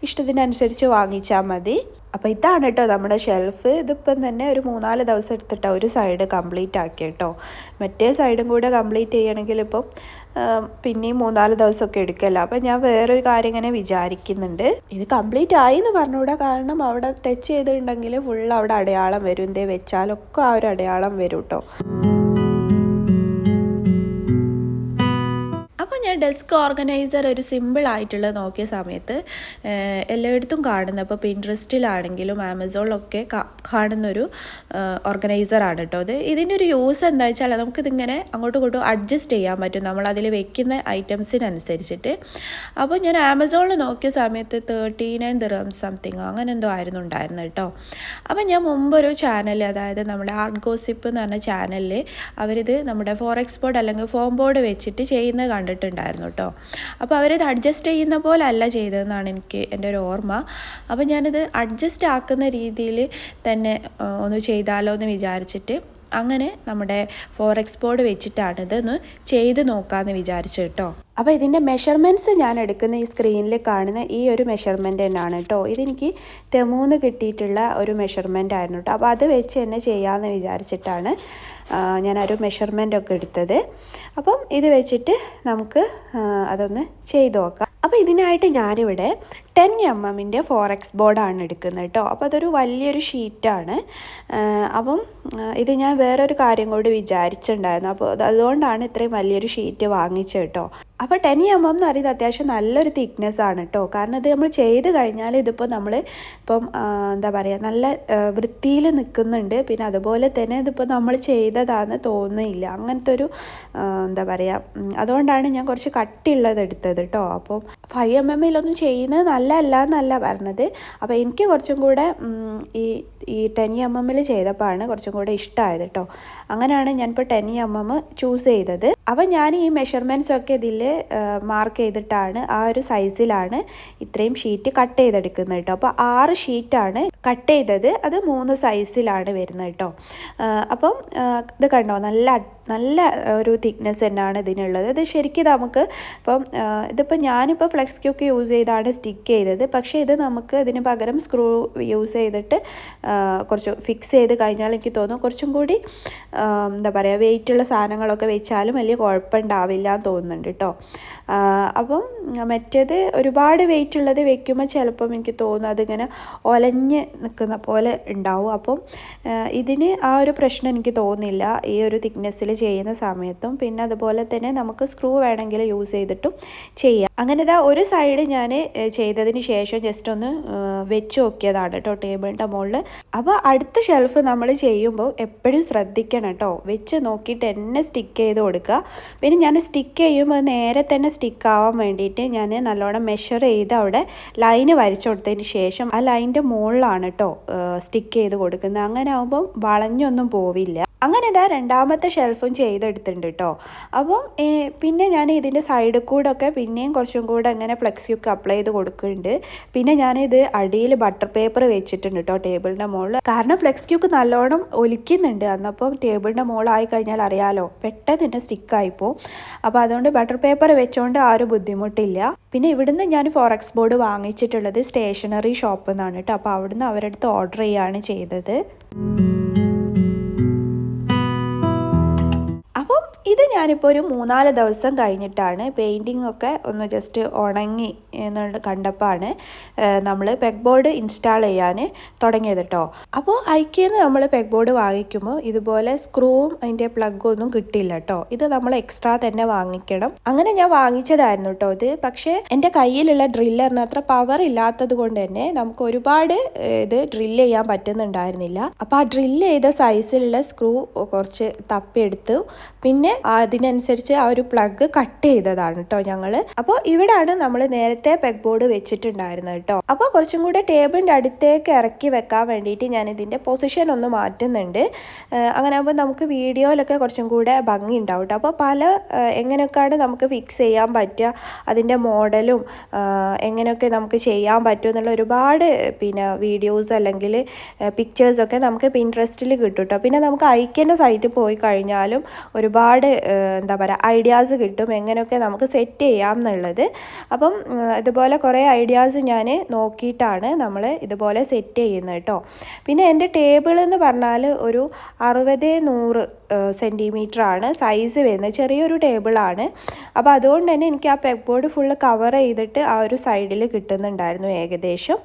ഇഷ്ടത്തിനനുസരിച്ച് വാങ്ങിച്ചാൽ മതി. അപ്പോൾ ഇതാണ് കേട്ടോ നമ്മുടെ ഷെൽഫ്. ഇതിപ്പം തന്നെ ഒരു 3-4 ദിവസം എടുത്തിട്ട് ഒരു സൈഡ് കംപ്ലീറ്റ് ആക്കി കേട്ടോ. മറ്റേ സൈഡും കൂടെ കംപ്ലീറ്റ് ചെയ്യണമെങ്കിൽ ഇപ്പം പിന്നെയും 3-4 ദിവസമൊക്കെ എടുക്കല്ലോ. അപ്പം ഞാൻ വേറൊരു കാര്യം ഇങ്ങനെ വിചാരിക്കുന്നുണ്ട്. ഇത് കംപ്ലീറ്റ് ആയി എന്ന് പറഞ്ഞുകൂടാ, കാരണം അവിടെ ടച്ച് ചെയ്തിട്ടുണ്ടെങ്കിൽ ഫുൾ അവിടെ അടയാളം വരും. എന്തേ വെച്ചാലൊക്കെ ആ ഒരു അടയാളം വരും കേട്ടോ. ഞാൻ ഡെസ്ക് ഓർഗനൈസർ ഒരു സിമ്പിൾ ആയിട്ടുള്ള നോക്കിയ സമയത്ത് എല്ലായിടത്തും കാണുന്ന, ഇപ്പോൾ പിൻട്രസ്റ്റിലാണെങ്കിലും ആമസോണിലൊക്കെ കാണുന്നൊരു ഓർഗനൈസറാണ് കേട്ടോ. ഇതിൻ്റെ ഒരു യൂസ് എന്താ വെച്ചാൽ നമുക്കിതിങ്ങനെ അങ്ങോട്ടും ഇങ്ങോട്ടും അഡ്ജസ്റ്റ് ചെയ്യാൻ പറ്റും നമ്മളതിൽ വെക്കുന്ന ഐറ്റംസിനനുസരിച്ചിട്ട്. അപ്പോൾ ഞാൻ ആമസോണിൽ നോക്കിയ സമയത്ത് 39 ദിർഹംസ് സംതിങ് അങ്ങനെ എന്തോ ആയിരുന്നു ഉണ്ടായിരുന്നത് കേട്ടോ. അപ്പോൾ ഞാൻ മുമ്പൊരു ചാനൽ, അതായത് നമ്മുടെ ആർട്ട് ഗോസിപ്പ് എന്ന് പറഞ്ഞ ചാനലിൽ അവരിത് നമ്മുടെ ഫോറക്സ് ബോർഡ് അല്ലെങ്കിൽ ഫോം ബോർഡ് വെച്ചിട്ട് ചെയ്യുന്നത് കണ്ടിട്ടുണ്ട് കേട്ടോ. അപ്പോൾ അവരിത് അഡ്ജസ്റ്റ് ചെയ്യുന്ന പോലെ അല്ല ചെയ്തതെന്നാണ് എൻ്റെ ഒരു ഓർമ്മ. അപ്പോൾ ഞാനിത് അഡ്ജസ്റ്റ് ആക്കുന്ന രീതിയിൽ തന്നെ ഒന്ന് ചെയ്താലോ എന്ന് വിചാരിച്ചിട്ട് അങ്ങനെ നമ്മുടെ ഫോറക്സ് ബോർഡ് വെച്ചിട്ടാണ് ഇതൊന്ന് ചെയ്ത് നോക്കാമെന്ന് വിചാരിച്ചു കേട്ടോ. അപ്പോൾ ഇതിൻ്റെ മെഷർമെൻറ്റ്സ് ഞാൻ എടുക്കുന്ന ഈ സ്ക്രീനിൽ കാണുന്ന ഈ ഒരു മെഷർമെൻറ്റ് തന്നെയാണ് കേട്ടോ. ഇതെനിക്ക് തെമൂന്ന് കിട്ടിയിട്ടുള്ള ഒരു മെഷർമെൻ്റ് ആയിരുന്നു കേട്ടോ. അപ്പോൾ അത് വെച്ച് തന്നെ ചെയ്യാമെന്ന് വിചാരിച്ചിട്ടാണ് ഞാനൊരു മെഷർമെൻ്റൊക്കെ എടുത്തത്. അപ്പം ഇത് വെച്ചിട്ട് നമുക്ക് അതൊന്ന് ചെയ്ത് നോക്കാം. അപ്പോൾ ഇതിനായിട്ട് ഞാനിവിടെ 10 mm ഫോറക്സ് ബോർഡാണ് എടുക്കുന്നത് കേട്ടോ. അപ്പോൾ അതൊരു വലിയൊരു ഷീറ്റാണ്. അപ്പം ഇത് ഞാൻ വേറൊരു കാര്യം കൂടി വിചാരിച്ചിട്ടുണ്ടായിരുന്നു. അപ്പോൾ അതുകൊണ്ടാണ് ഇത്രയും വലിയൊരു ഷീറ്റ് വാങ്ങിച്ചത് കേട്ടോ. അപ്പോൾ 10 mm എന്ന് പറയുന്നത് അത്യാവശ്യം നല്ലൊരു തിക്നെസ് ആണ് കേട്ടോ. കാരണം ഇത് നമ്മൾ ചെയ്ത് കഴിഞ്ഞാൽ ഇതിപ്പോൾ നമ്മൾ ഇപ്പം എന്താ പറയുക നല്ല വൃത്തിയിൽ നിൽക്കുന്നുണ്ട്. പിന്നെ അതുപോലെ തന്നെ ഇതിപ്പോൾ നമ്മൾ ചെയ്തതാണെന്ന് തോന്നുന്നില്ല. അങ്ങനത്തെ ഒരു എന്താ പറയുക, അതുകൊണ്ടാണ് ഞാൻ കുറച്ച് കട്ടിയുള്ളത് എടുത്തത് കേട്ടോ. അപ്പം 5 mm ചെയ്യുന്നത് നല്ലതല്ല എന്നല്ല പറഞ്ഞത്. അപ്പോൾ എനിക്ക് കുറച്ചും കൂടെ ഈ 10 mm ചെയ്തപ്പോഴാണ് കുറച്ചും കൂടെ ഇഷ്ടമായത് കേട്ടോ. അങ്ങനെയാണ് ഞാനിപ്പോൾ 10 mm ചൂസ് ചെയ്തത്. അപ്പം ഞാൻ ഈ മെഷർമെൻറ്റ്സ് ഒക്കെ ഇതിൽ മാർക്ക് ചെയ്തിട്ടാണ് ആ ഒരു സൈസിലാണ് ഇത്രയും ഷീറ്റ് കട്ട് ചെയ്തെടുക്കുന്നത് കേട്ടോ. അപ്പോൾ 6 ഷീറ്റാണ് കട്ട് ചെയ്തത്. അത് 3 സൈസിലാണ് വരുന്നത് കേട്ടോ. അപ്പം ഇത് കണ്ടോ, നല്ല ഒരു തിക്നെസ് തന്നെയാണ് ഇതിനുള്ളത്. ഇത് ശരിക്കും നമുക്ക് ഇപ്പം ഇതിപ്പോൾ ഞാനിപ്പോൾ ഫ്ലെക്സ് ക്യൂക്ക് യൂസ് ചെയ്താണ് സ്റ്റിക്ക് ചെയ്തത്. പക്ഷേ ഇത് നമുക്ക് ഇതിന് പകരം സ്ക്രൂ യൂസ് ചെയ്തിട്ട് കുറച്ച് ഫിക്സ് ചെയ്ത് കഴിഞ്ഞാൽ എനിക്ക് തോന്നും കുറച്ചും കൂടി എന്താ പറയുക വെയിറ്റുള്ള സാധനങ്ങളൊക്കെ വെച്ചാലും വലിയ കുഴപ്പമുണ്ടാവില്ല എന്ന് തോന്നുന്നുണ്ട് കേട്ടോ. അപ്പം മറ്റേത് ഒരുപാട് വെയിറ്റ് ഉള്ളത് വെക്കുമ്പോൾ ചിലപ്പം എനിക്ക് തോന്നുന്നു അതിങ്ങനെ ഒലഞ്ഞ് നിൽക്കുന്ന പോലെ ഉണ്ടാവും. അപ്പം ഇതിന് ആ ഒരു പ്രശ്നം എനിക്ക് തോന്നുന്നില്ല ഈ ഒരു തിക്നെസ്സിൽ ചെയ്യുന്ന സമയത്തും. പിന്നെ അതുപോലെ തന്നെ നമുക്ക് സ്ക്രൂ വേണമെങ്കിൽ യൂസ് ചെയ്തിട്ടും ചെയ്യാം. അങ്ങനെ ഇതാ ഒരു സൈഡ് ഞാൻ ചെയ്തതിന് ശേഷം ജസ്റ്റ് ഒന്ന് വെച്ച് നോക്കിയതാണ് കേട്ടോ ടേബിളിൻ്റെ മുകളിൽ. അപ്പോൾ അടുത്ത ഷെൽഫ് നമ്മൾ ചെയ്യുമ്പോൾ എപ്പോഴും ശ്രദ്ധിക്കണം കേട്ടോ, വെച്ച് നോക്കിയിട്ട് തന്നെ സ്റ്റിക്ക് ചെയ്ത് കൊടുക്കുക. പിന്നെ ഞാൻ സ്റ്റിക്ക് ചെയ്യുമ്പോൾ നേരെ തന്നെ സ്റ്റിക്ക് ആവാൻ വേണ്ടിയിട്ട് ഞാൻ നല്ലോണം മെഷർ ചെയ്ത് അവിടെ ലൈന് വരച്ചു കൊടുത്തതിന് ശേഷം ആ ലൈനിൻ്റെ മുകളിലാണ് കേട്ടോ സ്റ്റിക്ക് ചെയ്ത് കൊടുക്കുന്നത്. അങ്ങനെ ആകുമ്പം വളഞ്ഞൊന്നും പോവില്ല. അങ്ങനെ ഇതാ രണ്ടാമത്തെ ഷെൽഫും ചെയ്തെടുത്തിട്ടുണ്ട് കേട്ടോ. അപ്പം പിന്നെ ഞാൻ ഇതിൻ്റെ സൈഡിൽ കൂടെ ഒക്കെ പിന്നെയും കുറച്ചും കൂടെ അങ്ങനെ ഫ്ലെക്സിയൊക്കെ അപ്ലൈ ചെയ്ത് കൊടുക്കുന്നുണ്ട്. പിന്നെ ഞാനിത് അടിയിൽ ബട്ടർ പേപ്പർ വെച്ചിട്ടുണ്ട് കേട്ടോ ടേബിളിൻ്റെ മുകളിൽ. കാരണം ഫ്ലെക്സ് ക്യൂക്ക് നല്ലോണം ഒലിക്കുന്നുണ്ട്. അന്നപ്പം ടേബിളിൻ്റെ മുകളിലായി കഴിഞ്ഞാൽ അറിയാലോ പെട്ടെന്ന് തന്നെ സ്റ്റിക്കായിപ്പോൾ. അപ്പോൾ അതുകൊണ്ട് ബട്ടർ പേപ്പർ വെച്ചുകൊണ്ട് ആ ഒരു ബുദ്ധിമുട്ടില്ല. പിന്നെ ഇവിടുന്ന് ഞാൻ ഫോറക്സ് ബോർഡ് വാങ്ങിച്ചിട്ടുള്ളത് സ്റ്റേഷനറി ഷോപ്പിൽ നിന്നാണ് കേട്ടോ. അപ്പോൾ അവിടുന്ന് അവരുടെ അടുത്ത് ഓർഡർ ചെയ്യുകയാണ് ചെയ്തത്. അപ്പം ഇത് ഞാനിപ്പോൾ ഒരു 3-4 ദിവസം കഴിഞ്ഞിട്ടാണ് പെയിൻറ്റിംഗ് ഒക്കെ ഒന്ന് ജസ്റ്റ് ഉണങ്ങി എന്ന് കണ്ടപ്പോഴാണ് നമ്മൾ പെഗ് ബോർഡ് ഇൻസ്റ്റാൾ ചെയ്യാൻ തുടങ്ങിയത് കേട്ടോ. അപ്പോൾ ഐക്യന്ന് നമ്മൾ പെഗ് ബോർഡ് വാങ്ങിക്കുമ്പോൾ ഇതുപോലെ സ്ക്രൂവും അതിൻ്റെ പ്ലഗും ഒന്നും കിട്ടില്ല കേട്ടോ. ഇത് നമ്മൾ എക്സ്ട്രാ തന്നെ വാങ്ങിക്കണം. അങ്ങനെ ഞാൻ വാങ്ങിച്ചതായിരുന്നു കേട്ടോ ഇത്. പക്ഷേ എൻ്റെ കയ്യിലുള്ള ഡ്രില്ലറിന് അത്ര പവർ ഇല്ലാത്തത് കൊണ്ട് തന്നെ നമുക്ക് ഒരുപാട് ഇത് ഡ്രില്ല് ചെയ്യാൻ പറ്റുന്നുണ്ടായിരുന്നില്ല. അപ്പോൾ ആ ഡ്രില്ല് ചെയ്ത സൈസിലുള്ള സ്ക്രൂ കുറച്ച് തപ്പിയെടുത്തു. പിന്നെ അതിനനുസരിച്ച് ആ ഒരു പ്ലഗ് കട്ട് ചെയ്തതാണ് കേട്ടോ ഞങ്ങൾ. അപ്പോൾ ഇവിടാണ് നമ്മൾ നേരത്തെ പെഗ് ബോർഡ് വെച്ചിട്ടുണ്ടായിരുന്നത് കേട്ടോ. അപ്പോൾ കുറച്ചും കൂടെ ടേബിളിൻ്റെ അടുത്തേക്ക് ഇറക്കി വെക്കാൻ വേണ്ടിയിട്ട് ഞാൻ ഇതിൻ്റെ പൊസിഷൻ ഒന്ന് മാറ്റുന്നുണ്ട്. അങ്ങനെ ആകുമ്പോൾ നമുക്ക് വീഡിയോയിലൊക്കെ കുറച്ചും കൂടെ ഭംഗി ഉണ്ടാവും കേട്ടോ. അപ്പോൾ പല എങ്ങനെയൊക്കെയാണ് നമുക്ക് ഫിക്സ് ചെയ്യാൻ പറ്റുക, അതിൻ്റെ മോഡലും എങ്ങനെയൊക്കെ നമുക്ക് ചെയ്യാൻ പറ്റും എന്നുള്ള ഒരുപാട് പിന്നെ വീഡിയോസ് അല്ലെങ്കിൽ പിക്ചേഴ്സൊക്കെ നമുക്ക് പിൻട്രസ്റ്റിൽ കിട്ടും കേട്ടോ. പിന്നെ നമുക്ക് ഐക്യൻ്റെ സൈറ്റിൽ പോയി കഴിഞ്ഞാലും ഒരുപാട് എന്താ പറയുക ഐഡിയാസ് കിട്ടും എങ്ങനെയൊക്കെ നമുക്ക് സെറ്റ് ചെയ്യാം എന്നുള്ളത്. അപ്പം ഇതുപോലെ കുറേ ഐഡിയാസ് ഞാൻ നോക്കിയിട്ടാണ് നമ്മൾ ഇതുപോലെ സെറ്റ് ചെയ്യുന്നത് കേട്ടോ. പിന്നെ എൻ്റെ ടേബിൾ എന്ന് പറഞ്ഞാൽ ഒരു 60-100 സെൻറ്റിമീറ്ററാണ് സൈസ് വരുന്നത്. ചെറിയൊരു ടേബിളാണ്. അപ്പോൾ അതുകൊണ്ട് തന്നെ എനിക്ക് ആ പെഗ് ബോർഡ് ഫുള്ള് കവർ ചെയ്തിട്ട് ആ ഒരു സൈഡിൽ കിട്ടുന്നുണ്ടായിരുന്നു ഏകദേശം.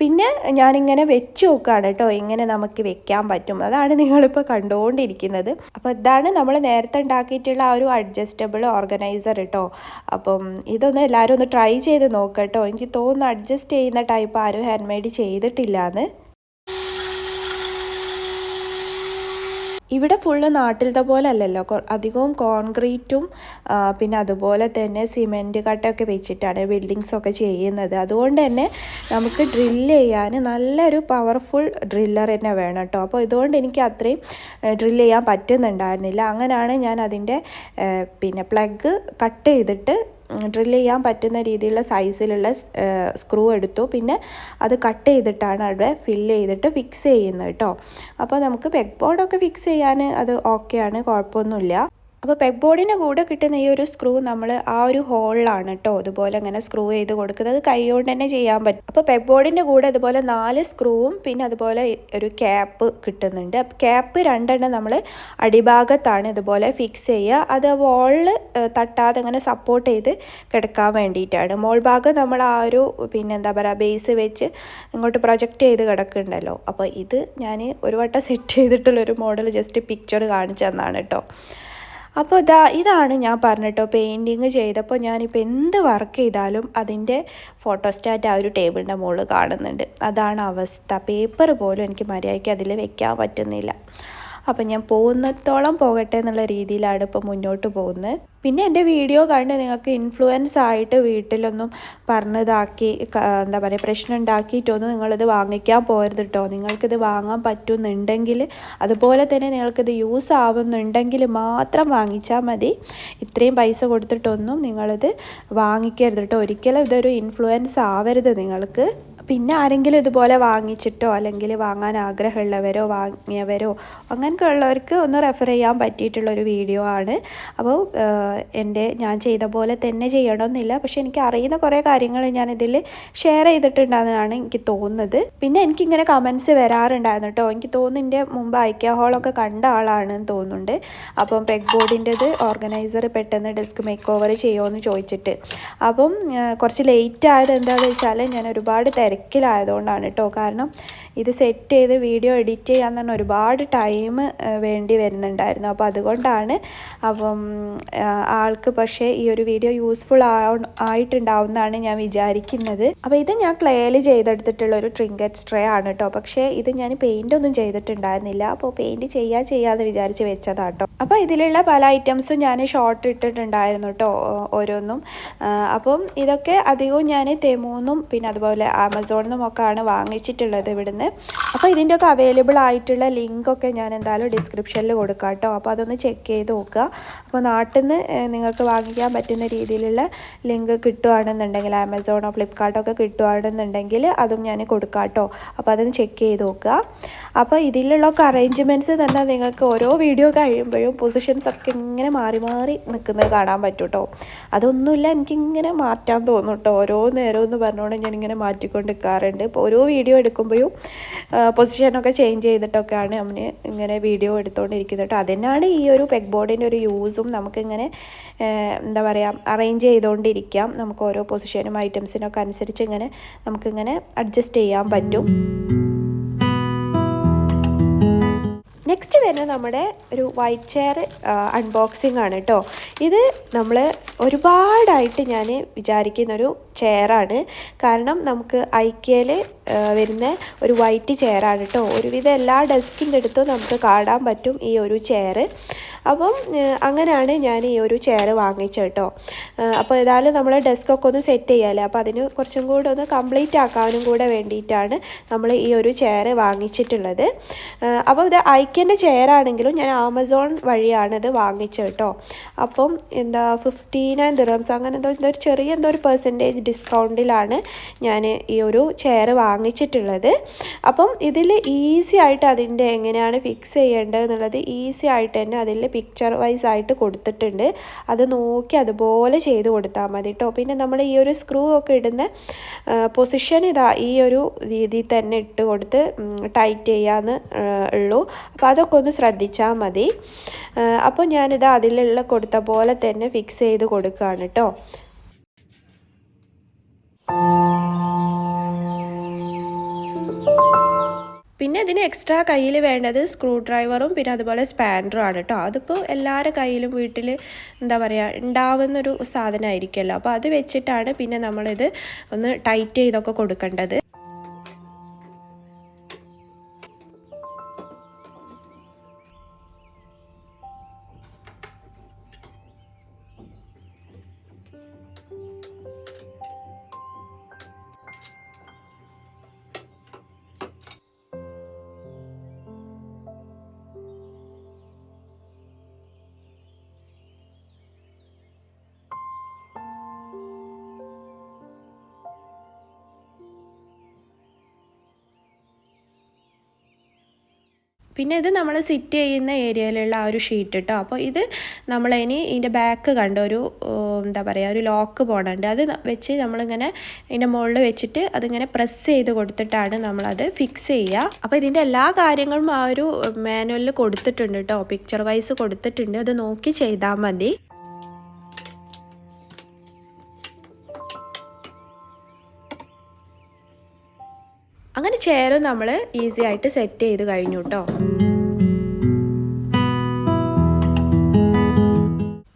പിന്നെ ഞാനിങ്ങനെ വെച്ച് നോക്കുകയാണ് കേട്ടോ എങ്ങനെ നമുക്ക് വെക്കാൻ പറ്റും. അതാണ് നിങ്ങളിപ്പോൾ കണ്ടുകൊണ്ടിരിക്കുന്നത്. അപ്പോൾ ഇതാണ് നമ്മൾ നേരത്തെ ഉണ്ടാക്കിയിട്ടുള്ള ആ ഒരു അഡ്ജസ്റ്റബിൾ ഓർഗനൈസർ കേട്ടോ. അപ്പം ഇതൊന്ന് എല്ലാവരും ഒന്ന് ട്രൈ ചെയ്ത് നോക്കട്ടോ. എനിക്ക് തോന്നുന്നു അഡ്ജസ്റ്റ് ചെയ്യുന്ന ടൈപ്പ് ആരും ഹാൻഡ് മെയ്ഡ് ചെയ്തിട്ടില്ലാന്ന്. ഇവിടെ ഫുള്ള് നാട്ടിലത്തെ പോലെ അല്ലല്ലോ, അധികവും കോൺക്രീറ്റും പിന്നെ അതുപോലെ തന്നെ സിമെൻറ്റ് കട്ടയൊക്കെ വെച്ചിട്ടാണ് ബിൽഡിങ്സൊക്കെ ചെയ്യുന്നത്. അതുകൊണ്ട് തന്നെ നമുക്ക് ഡ്രില്ല് ചെയ്യാൻ നല്ലൊരു പവർഫുൾ ഡ്രില്ലർ തന്നെ വേണം കേട്ടോ. അപ്പോൾ ഇതുകൊണ്ട് എനിക്ക് അത്രയും ഡ്രില്ല് ചെയ്യാൻ പറ്റുന്നുണ്ടായിരുന്നില്ല. അങ്ങനെയാണ് ഞാൻ അതിൻ്റെ പിന്നെ പ്ലഗ് കട്ട് ചെയ്തിട്ട് ഡ്രില്ല് ചെയ്യാൻ പറ്റുന്ന രീതിയിലുള്ള സൈസിലുള്ള സ്ക്രൂ എടുത്തു. പിന്നെ അത് കട്ട് ചെയ്തിട്ടാണ് അവിടെ ഫില്ല് ചെയ്തിട്ട് ഫിക്സ് ചെയ്യുന്നത് കേട്ടോ. അപ്പോൾ നമുക്ക് പെഗ് ബോർഡൊക്കെ ഫിക്സ് ചെയ്യാൻ അത് ഓക്കെയാണ്, കുഴപ്പമൊന്നുമില്ല. അപ്പോൾ പെഗ് ബോർഡിൻ്റെ കൂടെ കിട്ടുന്ന ഈ ഒരു സ്ക്രൂ നമ്മൾ ആ ഒരു ഹോളിലാണ് കേട്ടോ അതുപോലെ അങ്ങനെ സ്ക്രൂ ചെയ്ത് കൊടുക്കുന്നത്. കൈ കൊണ്ട് തന്നെ ചെയ്യാൻ പറ്റും. അപ്പോൾ പെഗ് ബോർഡിൻ്റെ കൂടെ അതുപോലെ 4 സ്ക്രൂവും പിന്നെ അതുപോലെ ഒരു ക്യാപ്പ് കിട്ടുന്നുണ്ട്. ക്യാപ്പ് 2 നമ്മൾ അടിഭാഗത്താണ് ഇതുപോലെ ഫിക്സ് ചെയ്യുക. അത് വോളിൽ തട്ടാതെ അങ്ങനെ സപ്പോർട്ട് ചെയ്ത് കിടക്കാൻ വേണ്ടിയിട്ടാണ്. മോൾ ഭാഗം നമ്മൾ ആ ഒരു പിന്നെ എന്താ പറയുക ബേസ് വെച്ച് ഇങ്ങോട്ട് പ്രൊജക്റ്റ് ചെയ്ത് കിടക്കുന്നുണ്ടല്ലോ. അപ്പോൾ ഇത് ഞാൻ ഒരു വട്ടം സെറ്റ് ചെയ്തിട്ടുള്ളൊരു മോഡൽ ജസ്റ്റ് പിക്ചർ കാണിച്ചു തന്നാണ് കേട്ടോ. അപ്പോൾ ഇതാണ് ഞാൻ പറഞ്ഞിട്ടോ പെയിൻറ്റിങ് ചെയ്തപ്പോൾ ഞാനിപ്പോൾ എന്ത് വർക്ക് ചെയ്താലും അതിൻ്റെ ഫോട്ടോസ്റ്റാറ്റ് ആ ഒരു ടേബിളിൻ്റെ മുകളിൽ കാണുന്നുണ്ട്. അതാണ് അവസ്ഥ. പേപ്പർ പോലും എനിക്ക് മര്യാദയ്ക്ക് അതിൽ വെക്കാൻ പറ്റുന്നില്ല. അപ്പം ഞാൻ പോകുന്നിടത്തോളം പോകട്ടെ എന്നുള്ള രീതിയിലാണ് ഇപ്പോൾ മുന്നോട്ട് പോകുന്നത്. പിന്നെ എൻ്റെ വീഡിയോ കണ്ട് നിങ്ങൾക്ക് ഇൻഫ്ലുവൻസ് ആയിട്ട് വീട്ടിലൊന്നും പറഞ്ഞതാക്കി എന്താ പറയുക പ്രശ്നം ഉണ്ടാക്കിയിട്ടൊന്നും നിങ്ങളിത് വാങ്ങിക്കാൻ പോകരുത് കേട്ടോ. നിങ്ങൾക്കിത് വാങ്ങാൻ പറ്റുന്നുണ്ടെങ്കിൽ അതുപോലെ തന്നെ നിങ്ങൾക്കിത് യൂസ് ആവുന്നുണ്ടെങ്കിൽ മാത്രം വാങ്ങിച്ചാൽ മതി. ഇത്രയും പൈസ കൊടുത്തിട്ടൊന്നും നിങ്ങളിത് വാങ്ങിക്കരുത് കേട്ടോ. ഒരിക്കലും ഇതൊരു ഇൻഫ്ലുവൻസ് ആവരുത് നിങ്ങൾക്ക്. പിന്നെ ആരെങ്കിലും ഇതുപോലെ വാങ്ങിച്ചിട്ടോ അല്ലെങ്കിൽ വാങ്ങാൻ ആഗ്രഹമുള്ളവരോ വാങ്ങിയവരോ അങ്ങനെയൊക്കെ ഉള്ളവർക്ക് ഒന്ന് റെഫർ ചെയ്യാൻ പറ്റിയിട്ടുള്ളൊരു വീഡിയോ ആണ്. അപ്പോൾ ഞാൻ ചെയ്ത പോലെ തന്നെ ചെയ്യണമെന്നില്ല, പക്ഷെ എനിക്ക് അറിയുന്ന കുറേ കാര്യങ്ങൾ ഞാനിതിൽ ഷെയർ ചെയ്തിട്ടുണ്ടെന്നാണ് എനിക്ക് തോന്നുന്നത്. പിന്നെ എനിക്കിങ്ങനെ കമൻസ് വരാറുണ്ടായിരുന്നു കേട്ടോ. എനിക്ക് തോന്നുന്നു എൻ്റെ മുമ്പ് ഐക്യ ഹോളൊക്കെ കണ്ട ആളാണെന്ന് തോന്നുന്നുണ്ട്. അപ്പം പെഗ് ബോർഡിൻ്റെത് ഓർഗനൈസർ പെട്ടെന്ന് ഡെസ്ക് മേക്ക് ഓവർ ചെയ്യുമോ എന്ന് ചോദിച്ചിട്ട്. അപ്പം കുറച്ച് ലേറ്റ് ആയത് എന്താണെന്ന് വെച്ചാൽ ഞാൻ ഒരുപാട് തിരക്കിലായതുകൊണ്ടാണ് കേട്ടോ. കാരണം ഇത് സെറ്റ് ചെയ്ത് വീഡിയോ എഡിറ്റ് ചെയ്യാൻ തന്നെ ഒരുപാട് ടൈം വേണ്ടി വരുന്നുണ്ടായിരുന്നു. അപ്പോൾ അതുകൊണ്ടാണ്. അപ്പം ആൾക്ക് പക്ഷേ ഈ ഒരു വീഡിയോ യൂസ്ഫുൾ ആയിട്ടുണ്ടാവുമെന്നാണ് ഞാൻ വിചാരിക്കുന്നത്. അപ്പോൾ ഇത് ഞാൻ ക്ലേയിൽ ചെയ്തെടുത്തിട്ടുള്ള ഒരു ട്രിങ്കറ്റ് സ്ട്രേ ആണ് കേട്ടോ. പക്ഷേ ഇത് ഞാൻ പെയിൻ്റ് ഒന്നും ചെയ്തിട്ടുണ്ടായിരുന്നില്ല. അപ്പോൾ പെയിൻറ്റ് ചെയ്യാമെന്ന് വിചാരിച്ച് വെച്ചതാണ് കേട്ടോ. അപ്പോൾ ഇതിലുള്ള പല ഐറ്റംസും ഞാൻ ഷോർട്ട് ഇട്ടിട്ടുണ്ടായിരുന്നു കേട്ടോ, ഓരോന്നും. അപ്പം ഇതൊക്കെ അധികവും ഞാൻ തെമൂന്നും പിന്നെ അതുപോലെ ആമസോണിൽ നിന്നുമൊക്കെയാണ് വാങ്ങിച്ചിട്ടുള്ളത് ഇവിടുന്ന്. അപ്പോൾ ഇതിൻ്റെയൊക്കെ അവൈലബിൾ ആയിട്ടുള്ള ലിങ്കൊക്കെ ഞാൻ എന്തായാലും ഡിസ്ക്രിപ്ഷനിൽ കൊടുക്കാം കേട്ടോ. അപ്പോൾ അതൊന്ന് ചെക്ക് ചെയ്ത് നോക്കുക. അപ്പോൾ നാട്ടിൽ നിന്ന് നിങ്ങൾക്ക് വാങ്ങിക്കാൻ പറ്റുന്ന രീതിയിലുള്ള ലിങ്ക് കിട്ടുകയാണെന്നുണ്ടെങ്കിൽ ആമസോണോ ഫ്ലിപ്കാർട്ടോ ഒക്കെ കിട്ടുകയാണെന്നുണ്ടെങ്കിൽ അതും ഞാൻ കൊടുക്കാം കേട്ടോ. അപ്പോൾ അതൊന്ന് ചെക്ക് ചെയ്ത് നോക്കുക. അപ്പോൾ ഇതിലുള്ളൊക്കെ അറേഞ്ച്മെൻറ്റ്സ് തന്നെ നിങ്ങൾക്ക് ഓരോ വീഡിയോ കഴിയുമ്പോഴും പൊസിഷൻസ് ഒക്കെ ഇങ്ങനെ മാറി മാറി നിൽക്കുന്നത് കാണാൻ പറ്റും കേട്ടോ. അതൊന്നുമില്ല, എനിക്കിങ്ങനെ മാറ്റാൻ തോന്നും കേട്ടോ. ഓരോ നേരം എന്ന് പറഞ്ഞുകൊണ്ട് ഞാനിങ്ങനെ മാറ്റിക്കൊണ്ട് നിൽക്കാറുണ്ട്. ഇപ്പോൾ ഓരോ വീഡിയോ എടുക്കുമ്പോഴും പൊസിഷനൊക്കെ ചേഞ്ച് ചെയ്തിട്ടൊക്കെയാണ് നമ്മൾ ഇങ്ങനെ വീഡിയോ എടുത്തുകൊണ്ടിരിക്കുന്നത് കേട്ടോ. അതുതന്നെയാണ് ഈ ഒരു പെഗ് ബോർഡിൻ്റെ ഒരു യൂസും. നമുക്കിങ്ങനെ എന്താ പറയുക, അറേഞ്ച് ചെയ്തുകൊണ്ടിരിക്കാം. നമുക്ക് ഓരോ പൊസിഷനും ഐറ്റംസിനൊക്കെ അനുസരിച്ച് ഇങ്ങനെ നമുക്കിങ്ങനെ അഡ്ജസ്റ്റ് ചെയ്യാൻ പറ്റും. നെക്സ്റ്റ് വരുന്നത് നമ്മുടെ ഒരു വൈറ്റ് ചെയർ അൺബോക്സിങ് ആണ് കേട്ടോ. ഇത് നമ്മൾ ഒരുപാടായിട്ട് ഞാൻ വിചാരിക്കുന്നൊരു ചെയറാണ്. കാരണം നമുക്ക് ഐക്യയിൽ വരുന്ന ഒരു വൈറ്റ് ചെയറാണ് കേട്ടോ. ഒരുവിധം എല്ലാ ഡെസ്കിൻ്റെ അടുത്തും നമുക്ക് കാണാൻ പറ്റും ഈ ഒരു ചെയർ. അപ്പം അങ്ങനെയാണ് ഞാൻ ഈ ഒരു ചെയർ വാങ്ങിച്ചത് കേട്ടോ. അപ്പോൾ ഏതായാലും നമ്മൾ ഡെസ്കൊക്കെ ഒന്ന് സെറ്റ് ചെയ്യാമല്ലേ, അപ്പോൾ അതിന് കുറച്ചും കൂടെ ഒന്ന് കംപ്ലീറ്റ് ആക്കാനും കൂടെ വേണ്ടിയിട്ടാണ് നമ്മൾ ഈ ഒരു ചെയർ വാങ്ങിച്ചിട്ടുള്ളത്. അപ്പോൾ ഇത് ഐക്യൻ്റെ ചെയറാണെങ്കിലും ഞാൻ ആമസോൺ വഴിയാണ് ഇത് വാങ്ങിച്ചത് കേട്ടോ. അപ്പം 59 ദിർഹംസ് അങ്ങനെ ഒരു ചെറിയ ഒരു പെർസെൻറ്റേജ് ഡിസ്കൗണ്ടിലാണ് ഞാൻ ഈ ഒരു ചെയർ വാങ്ങിച്ചിട്ടുള്ളത്. അപ്പം ഇതിൽ ഈസി ആയിട്ട് അതിൻ്റെ എങ്ങനെയാണ് ഫിക്സ് ചെയ്യേണ്ടത് എന്നുള്ളത് ഈസി ആയിട്ട് തന്നെ അതിൽ പിക്ചർ വൈസ് ആയിട്ട് കൊടുത്തിട്ടുണ്ട്. അത് നോക്കി അതുപോലെ ചെയ്ത് കൊടുത്താൽ മതി കേട്ടോ. പിന്നെ നമ്മൾ ഈ ഒരു സ്ക്രൂ ഒക്കെ ഇടുന്ന പൊസിഷൻ ഈ ഒരു രീതിയിൽ തന്നെ ഇട്ട് കൊടുത്ത് ടൈറ്റ് ചെയ്യാന്ന് ഉള്ളൂ. അപ്പോൾ അതൊക്കെ ഒന്ന് ശ്രദ്ധിച്ചാൽ മതി. അപ്പോൾ ഞാനിത് അതിലുള്ള കൊടുത്ത പോലെ തന്നെ ഫിക്സ് ചെയ്ത് കൊടുക്കുകയാണ് കേട്ടോ. പിന്നെ ഇതിന് എക്സ്ട്രാ കയ്യിൽ വേണ്ടത് സ്ക്രൂ ഡ്രൈവറും പിന്നെ അതുപോലെ സ്പാൻഡറും ആണ് കേട്ടോ. അതിപ്പോൾ എല്ലാവരുടെ കയ്യിലും വീട്ടിൽ എന്താ പറയുക ഉണ്ടാവുന്നൊരു സാധനമായിരിക്കുമല്ലോ. അപ്പോൾ അത് വെച്ചിട്ടാണ് പിന്നെ നമ്മളിത് ഒന്ന് ടൈറ്റ് ചെയ്തൊക്കെ കൊടുക്കേണ്ടത്. പിന്നെ ഇത് നമ്മൾ സിറ്റ് ചെയ്യുന്ന ഏരിയയിലുള്ള ആ ഒരു ഷീറ്റ് കേട്ടോ. അപ്പോൾ ഇത് നമ്മളിനി ഇതിൻ്റെ ബാക്ക് കണ്ട ഒരു എന്താ പറയുക ഒരു ലോക്ക് പോകണുണ്ട്. അത് വെച്ച് നമ്മളിങ്ങനെ ഇതിൻ്റെ മുകളിൽ വെച്ചിട്ട് അതിങ്ങനെ പ്രസ് ചെയ്ത് കൊടുത്തിട്ടാണ് നമ്മളത് ഫിക്സ് ചെയ്യുക. അപ്പോൾ ഇതിൻ്റെ എല്ലാ കാര്യങ്ങളും ആ ഒരു മാനുവലിൽ കൊടുത്തിട്ടുണ്ട് കേട്ടോ, പിക്ചർ വൈസ് കൊടുത്തിട്ടുണ്ട്. അത് നോക്കി ചെയ്താൽ മതി. അങ്ങനെ ചെയറും നമ്മൾ ഈസി ആയിട്ട് സെറ്റ് ചെയ്ത് കഴിഞ്ഞു കേട്ടോ.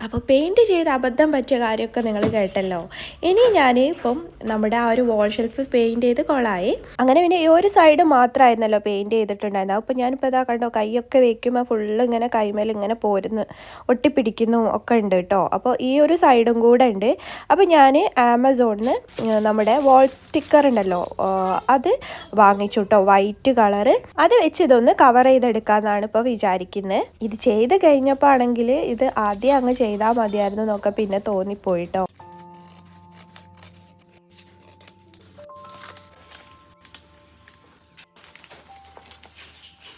അപ്പോൾ പെയിൻറ്റ് ചെയ്ത് അബദ്ധം പറ്റിയ കാര്യമൊക്കെ നിങ്ങൾ കേട്ടല്ലോ. ഇനി ഞാൻ ഇപ്പം നമ്മുടെ ആ ഒരു വാൾ ഷെൽഫ് പെയിൻറ്റ് ചെയ്ത് കൊളായി. അങ്ങനെ പിന്നെ ഈ ഒരു സൈഡ് മാത്രമായിരുന്നല്ലോ പെയിൻറ്റ് ചെയ്തിട്ടുണ്ടായിരുന്നത്. അപ്പോൾ ഞാനിപ്പോൾ ഇതാ കണ്ടോ, കൈയൊക്കെ വയ്ക്കുമ്പോൾ ഫുള്ള് ഇങ്ങനെ കൈമേൽ ഇങ്ങനെ പോരുന്നു ഒട്ടിപ്പിടിക്കുന്നു ഒക്കെ ഉണ്ട് കേട്ടോ. അപ്പോൾ ഈ ഒരു സൈഡും കൂടെ ഉണ്ട്. അപ്പോൾ ഞാൻ ആമസോണിൽ നിന്ന് നമ്മുടെ വാൾ സ്റ്റിക്കർ ഉണ്ടല്ലോ അത് വാങ്ങിച്ചു കേട്ടോ, വൈറ്റ് കളറ്. അത് വെച്ച് ഇതൊന്ന് കവർ ചെയ്തെടുക്കാമെന്നാണ് ഇപ്പോൾ വിചാരിക്കുന്നത്. ഇത് ചെയ്ത് കഴിഞ്ഞപ്പോൾ ആണെങ്കിൽ ഇത് ആദ്യം അങ്ങ് ചെയ്താൽ മതിയായിരുന്നു എന്നൊക്കെ പിന്നെ തോന്നിപ്പോയിട്ടോ.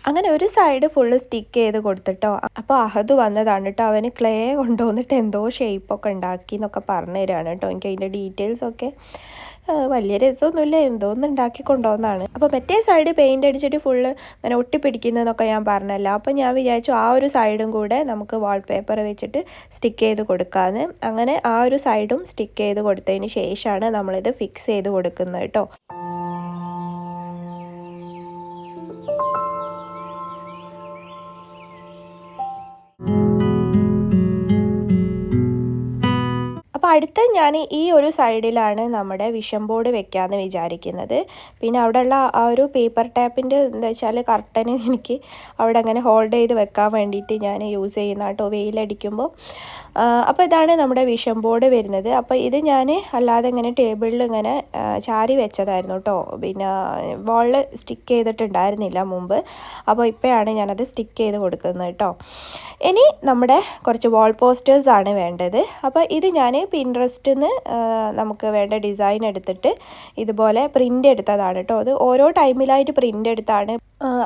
അങ്ങനെ ഒരു സൈഡ് ഫുള്ള് സ്റ്റിക്ക് ചെയ്ത് കൊടുത്തിട്ടോ. അപ്പോൾ അഹദ് വന്നതാണ് കേട്ടോ. അവന് ക്ലേ കൊണ്ടുവന്നിട്ട് എന്തോ ഷേപ്പൊക്കെ ഉണ്ടാക്കി എന്നൊക്കെ പറഞ്ഞു തരാണ് കേട്ടോ. എനിക്ക് അതിൻ്റെ ഡീറ്റെയിൽസൊക്കെ വലിയ രസമൊന്നുമില്ല, എന്തോന്ന് ഉണ്ടാക്കി കൊണ്ടുവന്നതാണ്. അപ്പോൾ മറ്റേ സൈഡ് പെയിൻ്റ് അടിച്ചിട്ട് ഫുള്ള് അങ്ങനെ ഒട്ടിപ്പിടിക്കുന്നതെന്നൊക്കെ ഞാൻ പറഞ്ഞല്ലോ. അപ്പോൾ ഞാൻ വിചാരിച്ചു ആ ഒരു സൈഡും കൂടെ നമുക്ക് വാൾപേപ്പർ വെച്ചിട്ട് സ്റ്റിക്ക് ചെയ്ത് കൊടുക്കാമെന്ന്. അങ്ങനെ ആ ഒരു സൈഡും സ്റ്റിക്ക് ചെയ്ത് കൊടുത്തതിന് ശേഷമാണ് നമ്മളിത് ഫിക്സ് ചെയ്ത് കൊടുക്കുന്നത് കേട്ടോ. അപ്പോൾ അടുത്ത ഞാൻ ഈ ഒരു സൈഡിലാണ് നമ്മുടെ വിഷൻ ബോർഡ് വെക്കാമെന്ന് വിചാരിക്കുന്നത്. പിന്നെ അവിടെയുള്ള ആ ഒരു പേപ്പർ ടാപ്പിൻ്റെ എന്താ വെച്ചാൽ കർട്ടന് എനിക്ക് അവിടെ അങ്ങനെ ഹോൾഡ് ചെയ്ത് വെക്കാൻ വേണ്ടിയിട്ട് ഞാൻ യൂസ് ചെയ്യുന്ന കേട്ടോ വെയിലടിക്കുമ്പോൾ. അപ്പോൾ ഇതാണ് നമ്മുടെ വിഷൻ ബോർഡ് വരുന്നത്. അപ്പോൾ ഇത് ഞാൻ അല്ലാതെ ഇങ്ങനെ ടേബിളിൽ ഇങ്ങനെ ചാരി വെച്ചതായിരുന്നു കേട്ടോ. പിന്നെ വാളിൽ സ്റ്റിക്ക് ചെയ്തിട്ടുണ്ടായിരുന്നില്ല മുമ്പ്. അപ്പോൾ ഇപ്പോഴാണ് ഞാനത് സ്റ്റിക്ക് ചെയ്ത് കൊടുക്കുന്നത് കേട്ടോ. ഇനി നമ്മുടെ കുറച്ച് വാൾ പോസ്റ്റേഴ്സാണ് വേണ്ടത്. അപ്പോൾ ഇത് ഞാൻ പിൻട്രസ്റ്റിൽ നിന്ന് നമുക്ക് വേണ്ട ഡിസൈൻ എടുത്തിട്ട് ഇതുപോലെ പ്രിൻ്റ് എടുത്തതാണ് കേട്ടോ. അത് ഓരോ ടൈമിലായിട്ട് പ്രിൻ്റ് എടുത്താണ്.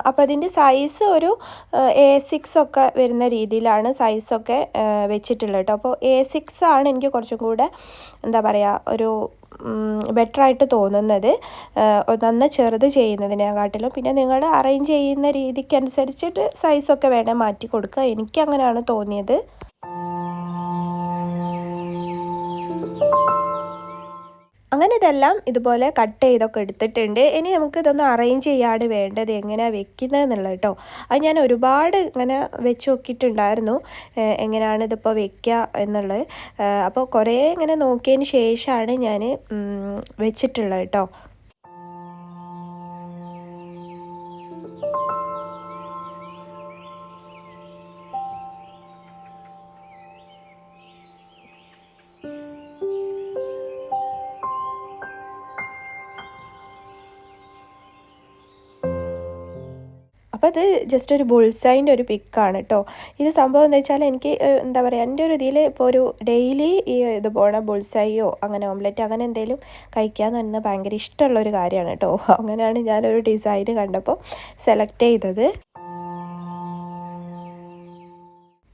അപ്പോൾ അതിൻ്റെ സൈസ് ഒരു A6 ഒക്കെ വരുന്ന രീതിയിലാണ് സൈസൊക്കെ വെച്ചിട്ടുള്ളത് കേട്ടോ. അപ്പോൾ A6 ആണ് എനിക്ക് കുറച്ചും കൂടെ എന്താ പറയുക ഒരു ബെറ്ററായിട്ട് തോന്നുന്നത്, നന്ന ചെറുത് ചെയ്യുന്നതിനെക്കാട്ടിലും. പിന്നെ നിങ്ങൾ അറേഞ്ച് ചെയ്യുന്ന രീതിക്കനുസരിച്ചിട്ട് സൈസൊക്കെ വേണേൽ മാറ്റി കൊടുക്കുക. എനിക്ക് അങ്ങനെയാണ് തോന്നിയത്. അങ്ങനെ ഇതെല്ലാം ഇതുപോലെ കട്ട് ചെയ്തൊക്കെ എടുത്തിട്ടുണ്ട്. ഇനി നമുക്ക് ഇതൊന്ന് അറേഞ്ച് ചെയ്യാണ് വേണ്ടത്, എങ്ങനെയാണ് വെക്കുന്നത് എന്നുള്ളത് കേട്ടോ. അത് ഞാൻ ഒരുപാട് ഇങ്ങനെ വെച്ച് നോക്കിയിട്ടുണ്ടായിരുന്നു എങ്ങനെയാണ് ഇതിപ്പോൾ വെക്കുക എന്നുള്ളത്. അപ്പോൾ കുറേ ഇങ്ങനെ നോക്കിയതിന് ശേഷമാണ് ഞാൻ വെച്ചിട്ടുള്ളത് കേട്ടോ. അപ്പോൾ അത് ജസ്റ്റ് ഒരു ബുൾസൈൻ്റെ ഒരു പിക്കാണ് കേട്ടോ. ഇത് സംഭവം എന്താ വെച്ചാൽ എനിക്ക് എന്താ പറയുക എൻ്റെ ഒരു ഇതിൽ ഇപ്പോൾ ഒരു ഡെയിലി ഈ ഇത് പോണ ബുൾസൈയോ അങ്ങനെ ഓംലെറ്റ് അങ്ങനെ എന്തെങ്കിലും കഴിക്കാമെന്ന് പറയുന്നത് ഭയങ്കര ഇഷ്ടമുള്ളൊരു കാര്യമാണ് കേട്ടോ. അങ്ങനെയാണ് ഞാനൊരു ഡിസൈൻ കണ്ടപ്പോൾ സെലക്ട് ചെയ്തത്.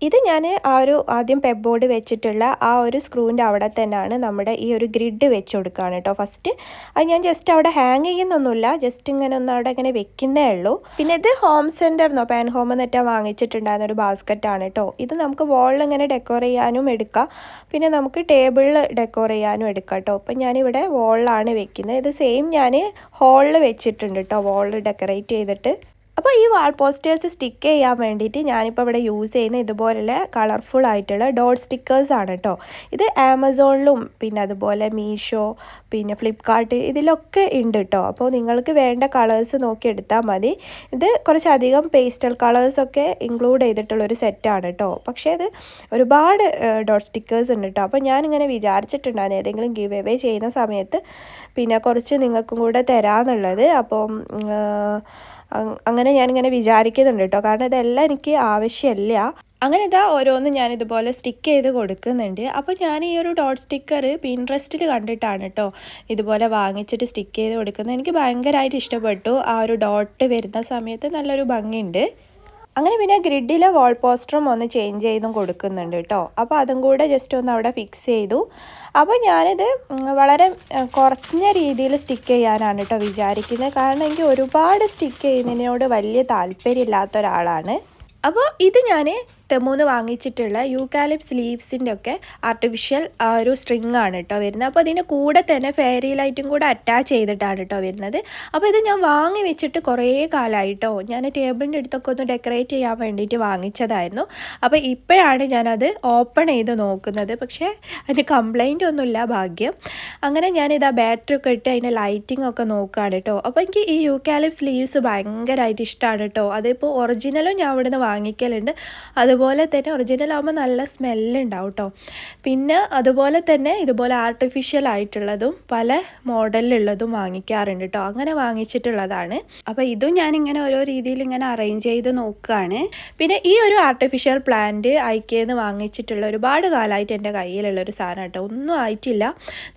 ഇത് ഞാൻ ആ ഒരു ആദ്യം പെബ് ബോർഡ് വെച്ചിട്ടുള്ള ആ ഒരു സ്ക്രൂവിൻ്റെ അവിടെ തന്നെയാണ് നമ്മുടെ ഈ ഒരു ഗ്രിഡ് വെച്ച് കൊടുക്കുകയാണ് കേട്ടോ ഫസ്റ്റ്. അത് ഞാൻ ജസ്റ്റ് അവിടെ ഹാങ് ചെയ്യുന്നൊന്നുമില്ല, ജസ്റ്റ് ഇങ്ങനെ ഒന്ന് അവിടെ ഇങ്ങനെ വെക്കുന്നേ ഉള്ളൂ. പിന്നെ ഇത് ഹോം സെൻറ്ററിനോ പാൻ ഹോം എന്നിട്ടാ വാങ്ങിച്ചിട്ടുണ്ടായിരുന്ന ഒരു ബാസ്ക്കറ്റാണ് കേട്ടോ. ഇത് നമുക്ക് വാളിൽ ഇങ്ങനെ ഡെക്കോർ ചെയ്യാനും എടുക്കാം, പിന്നെ നമുക്ക് ടേബിളിൽ ഡെക്കോർ ചെയ്യാനും എടുക്കാം കേട്ടോ. അപ്പം ഞാനിവിടെ വാളിലാണ് വെക്കുന്നത്. ഇത് സെയിം ഞാൻ ഹോളിൽ വെച്ചിട്ടുണ്ട് കേട്ടോ, വാളിൽ ഡെക്കറേറ്റ് ചെയ്തിട്ട്. അപ്പോൾ ഈ വാൾ പോസ്റ്റേഴ്സ് സ്റ്റിക്ക് ചെയ്യാൻ വേണ്ടിയിട്ട് ഞാനിപ്പോൾ ഇവിടെ യൂസ് ചെയ്യുന്ന ഇതുപോലുള്ള കളർഫുൾ ആയിട്ടുള്ള ഡോട്ട് സ്റ്റിക്കേഴ്സാണ് കേട്ടോ. ഇത് ആമസോണിലും പിന്നെ അതുപോലെ മീഷോ പിന്നെ ഫ്ലിപ്കാർട്ട് ഇതിലൊക്കെ ഉണ്ട് കേട്ടോ. അപ്പോൾ നിങ്ങൾക്ക് വേണ്ട കളേഴ്സ് നോക്കി എടുത്താൽ മതി. ഇത് കുറച്ചധികം പേസ്റ്റൽ കളേഴ്സൊക്കെ ഇൻക്ലൂഡ് ചെയ്തിട്ടുള്ളൊരു സെറ്റാണ് കേട്ടോ. പക്ഷേ ഇത് ഒരുപാട് ഡോട്ട് സ്റ്റിക്കേഴ്സ് ഉണ്ട് കേട്ടോ. അപ്പോൾ ഞാനിങ്ങനെ വിചാരിച്ചിട്ടുണ്ടായിരുന്നു ഏതെങ്കിലും ഗിവ് അവേ ചെയ്യുന്ന സമയത്ത് പിന്നെ കുറച്ച് നിങ്ങൾക്കും കൂടെ തരാമെന്നുള്ളത്. അപ്പം അങ്ങനെ ഞാനിങ്ങനെ വിചാരിക്കുന്നുണ്ട് കേട്ടോ, കാരണം ഇതെല്ലാം എനിക്ക് ആവശ്യമില്ല. അങ്ങനെ ഇതാ ഓരോന്നും ഞാനിതുപോലെ സ്റ്റിക്ക് ചെയ്ത് കൊടുക്കുന്നുണ്ട്. അപ്പോൾ ഞാൻ ഈ ഒരു ഡോട്ട് സ്റ്റിക്കർ പിൻട്രസ്റ്റിൽ കണ്ടിട്ടാണ് കേട്ടോ ഇതുപോലെ വാങ്ങിച്ചിട്ട് സ്റ്റിക്ക് ചെയ്ത് കൊടുക്കുന്നത്. എനിക്ക് ഭയങ്കരമായിട്ട് ഇഷ്ടപ്പെട്ടു. ആ ഒരു ഡോട്ട് വരുന്ന സമയത്ത് നല്ലൊരു ഭംഗിയുണ്ട്. അങ്ങനെ പിന്നെ ഗ്രിഡിലെ വാൾ പോസ്റ്ററും ഒന്ന് ചേഞ്ച് ചെയ്തും കൊടുക്കുന്നുണ്ട് കേട്ടോ. അപ്പോൾ അതും കൂടെ ജസ്റ്റ് ഒന്ന് അവിടെ ഫിക്സ് ചെയ്തു. അപ്പോൾ ഞാനിത് വളരെ കുറഞ്ഞ രീതിയിൽ സ്റ്റിക്ക് ചെയ്യാനാണ് കേട്ടോ വിചാരിക്കുന്നത്, കാരണം എനിക്ക് ഒരുപാട് സ്റ്റിക്ക് ചെയ്യുന്നതിനോട് വലിയ താല്പര്യമില്ലാത്ത ഒരാളാണ്. അപ്പോൾ ഇത് ഞാൻ തെമൂന്ന് വാങ്ങിച്ചിട്ടുള്ള യൂക്കാലിപ്സ് ലീവ്സിൻ്റെ ഒക്കെ ആർട്ടിഫിഷ്യൽ ആ ഒരു സ്ട്രിങ് ആണ് കേട്ടോ വരുന്നത്. അപ്പോൾ അതിൻ്റെ കൂടെ തന്നെ ഫെയറി ലൈറ്റും കൂടെ അറ്റാച്ച് ചെയ്തിട്ടാണ് കേട്ടോ വരുന്നത്. അപ്പോൾ ഇത് ഞാൻ വാങ്ങി വെച്ചിട്ട് കുറേ കാലമായിട്ടോ, ഞാൻ ടേബിളിൻ്റെ അടുത്തൊക്കെ ഒന്ന് ഡെക്കറേറ്റ് ചെയ്യാൻ വേണ്ടിയിട്ട് വാങ്ങിച്ചതായിരുന്നു. അപ്പോൾ ഇപ്പോഴാണ് ഞാനത് ഓപ്പൺ ചെയ്ത് നോക്കുന്നത്. പക്ഷേ അതിന് കംപ്ലൈൻ്റ് ഒന്നുമില്ല, ഭാഗ്യം. അങ്ങനെ ഞാനിതാ ബാറ്ററി ഒക്കെ ഇട്ട് അതിൻ്റെ ലൈറ്റിംഗ് ഒക്കെ നോക്കുകയാണ് കേട്ടോ. അപ്പോൾ എനിക്ക് ഈ യൂക്കാലിപ്സ് ലീവ്സ് ഭയങ്കരമായിട്ട് ഇഷ്ടമാണ് കേട്ടോ. അതിപ്പോൾ ഒറിജിനലും ഞാൻ അവിടെ നിന്ന് വാങ്ങിക്കലുണ്ട്, അത് അതുപോലെ തന്നെ ഒറിജിനൽ ആകുമ്പോൾ നല്ല സ്മെല്ലുണ്ടാവും കേട്ടോ. പിന്നെ അതുപോലെ തന്നെ ഇതുപോലെ ആർട്ടിഫിഷ്യൽ ആയിട്ടുള്ളതും പല മോഡലിലുള്ളതും വാങ്ങിക്കാറുണ്ട് കേട്ടോ. അങ്ങനെ വാങ്ങിച്ചിട്ടുള്ളതാണ്. അപ്പോൾ ഇതും ഞാനിങ്ങനെ ഓരോ രീതിയിൽ ഇങ്ങനെ അറേഞ്ച് ചെയ്ത് നോക്കുകയാണ്. പിന്നെ ഈ ഒരു ആർട്ടിഫിഷ്യൽ പ്ലാന്റ് ഐക്കേന്ന് വാങ്ങിച്ചിട്ടുള്ള ഒരുപാട് കാലമായിട്ട് എൻ്റെ കയ്യിലുള്ളൊരു സാധനം കേട്ടോ. ഒന്നും ആയിട്ടില്ല.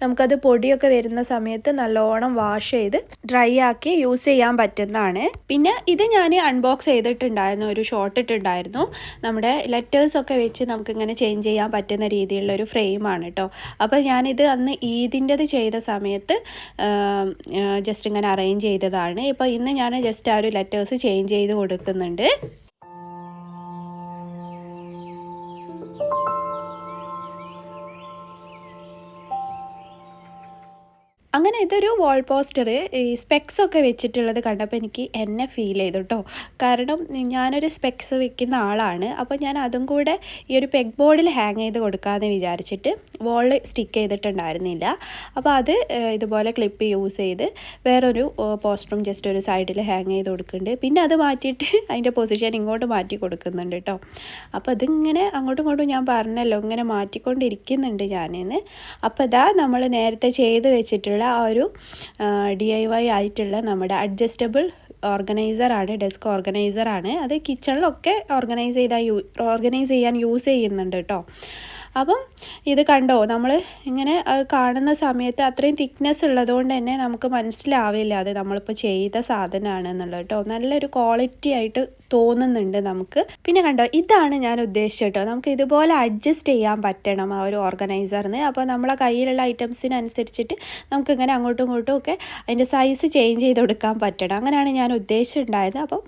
നമുക്കത് പൊടിയൊക്കെ വരുന്ന സമയത്ത് നല്ലോണം വാഷ് ചെയ്ത് ഡ്രൈ ആക്കി യൂസ് ചെയ്യാൻ പറ്റുന്നതാണ്. പിന്നെ ഇത് ഞാൻ അൺബോക്സ് ചെയ്തിട്ടുണ്ടായിരുന്നു, ഒരു ഷോർട്ട് ഇട്ടുണ്ടായിരുന്നു. നമ്മുടെ ലെറ്റേഴ്സൊക്കെ വെച്ച് നമുക്കിങ്ങനെ ചേഞ്ച് ചെയ്യാൻ പറ്റുന്ന രീതിയിലുള്ളൊരു ഫ്രെയിമാണ് കേട്ടോ. അപ്പോൾ ഞാനിത് അന്ന് ഈദിൻ്റെത് ചെയ്ത സമയത്ത് ജസ്റ്റ് ഇങ്ങനെ അറേഞ്ച് ചെയ്തതാണ്. ഇപ്പോൾ ഇന്ന് ഞാൻ ജസ്റ്റ് ആ ഒരു ലെറ്റേഴ്സ് ചേഞ്ച് ചെയ്ത് കൊടുക്കുന്നുണ്ട്. അങ്ങനെ ഇതൊരു വാൾ പോസ്റ്റർ ഈ സ്പെക്സ് ഒക്കെ വെച്ചിട്ടുള്ളത് കണ്ടപ്പോൾ എനിക്ക് എന്നെ ഫീൽ ചെയ്തു കേട്ടോ. കാരണം ഞാനൊരു സ്പെക്സ് വെക്കുന്ന ആളാണ്. അപ്പോൾ ഞാൻ അതും കൂടെ ഈ ഒരു പെഗ് ബോർഡിൽ ഹാങ് ചെയ്ത് കൊടുക്കാമെന്ന് വിചാരിച്ചിട്ട് വാളിൽ സ്റ്റിക്ക് ചെയ്തിട്ടുണ്ടായിരുന്നില്ല. അപ്പോൾ അത് ഇതുപോലെ ക്ലിപ്പ് യൂസ് ചെയ്ത് വേറൊരു പോസ്റ്ററും ജസ്റ്റ് ഒരു സൈഡിൽ ഹാങ് ചെയ്ത് കൊടുക്കുന്നുണ്ട്. പിന്നെ അത് മാറ്റിയിട്ട് അതിൻ്റെ പൊസിഷൻ ഇങ്ങോട്ട് മാറ്റി കൊടുക്കുന്നുണ്ട് കേട്ടോ. അപ്പോൾ അതിങ്ങനെ അങ്ങോട്ടും ഇങ്ങോട്ടും ഞാൻ പറഞ്ഞല്ലോ ഇങ്ങനെ മാറ്റിക്കൊണ്ടിരിക്കുന്നുണ്ട് ഞാനെന്ന്. അപ്പോൾ ഇതാ നമ്മൾ നേരത്തെ ചെയ്ത് വെച്ചിട്ടുള്ള ആ ഒരു DIY ആയിട്ടുള്ള നമ്മുടെ അഡ്ജസ്റ്റബിൾ ഓർഗനൈസറാണ്, ഡെസ്ക് ഓർഗനൈസറാണ്. അത് കിച്ചണിലൊക്കെ ഓർഗനൈസ് ചെയ്യാൻ യൂസ് ചെയ്യുന്നുണ്ട് കേട്ടോ. അപ്പം ഇത് കണ്ടോ, നമ്മൾ ഇങ്ങനെ കാണുന്ന സമയത്ത് അത്രയും തിക്നെസ് ഉള്ളതുകൊണ്ട് തന്നെ നമുക്ക് മനസ്സിലാവില്ല അത് നമ്മളിപ്പോൾ ചെയ്ത സാധനമാണ് എന്നുള്ളത് കേട്ടോ. നല്ലൊരു ക്വാളിറ്റി ആയിട്ട് തോന്നുന്നുണ്ട് നമുക്ക്. പിന്നെ കണ്ടോ, ഇതാണ് ഞാൻ ഉദ്ദേശിച്ചത് കേട്ടോ. നമുക്ക് ഇതുപോലെ അഡ്ജസ്റ്റ് ചെയ്യാൻ പറ്റണം ആ ഒരു ഓർഗനൈസറിന്. അപ്പോൾ നമ്മളെ കയ്യിലുള്ള ഐറ്റംസിനനുസരിച്ചിട്ട് നമുക്കിങ്ങനെ അങ്ങോട്ടും ഇങ്ങോട്ടും ഒക്കെ അതിൻ്റെ സൈസ് ചേഞ്ച് ചെയ്ത് കൊടുക്കാൻ പറ്റണം. അങ്ങനെയാണ് ഞാൻ ഉദ്ദേശിച്ചിട്ടുണ്ടായത്. അപ്പം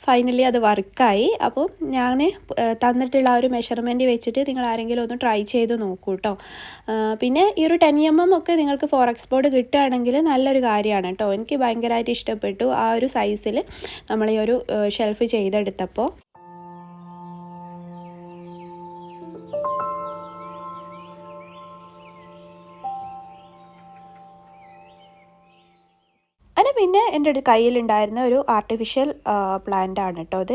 ഫൈനലി അത് വർക്കായി. അപ്പോൾ ഞാൻ തന്നിട്ടുള്ള ആ ഒരു മെഷർമെൻറ്റ് വെച്ചിട്ട് നിങ്ങൾ ആരെങ്കിലും ഒന്ന് ട്രൈ ചെയ്ത് നോക്കൂ കേട്ടോ. പിന്നെ ഈ ഒരു 10mm ഒക്കെ നിങ്ങൾക്ക് ഫോറക്സ് ബോർഡ് കിട്ടുകയാണെങ്കിൽ നല്ലൊരു കാര്യമാണ് കേട്ടോ. എനിക്ക് ഭയങ്കരമായിട്ട് ഇഷ്ടപ്പെട്ടു ആ ഒരു സൈസിൽ നമ്മൾ ഈ ഒരു ഷെൽഫ് ചെയ്തെടുത്തപ്പോൾ. പിന്നെ എൻ്റെ കയ്യിലുണ്ടായിരുന്ന ഒരു ആർട്ടിഫിഷ്യൽ പ്ലാന്റ് ആണ് കേട്ടോ അത്.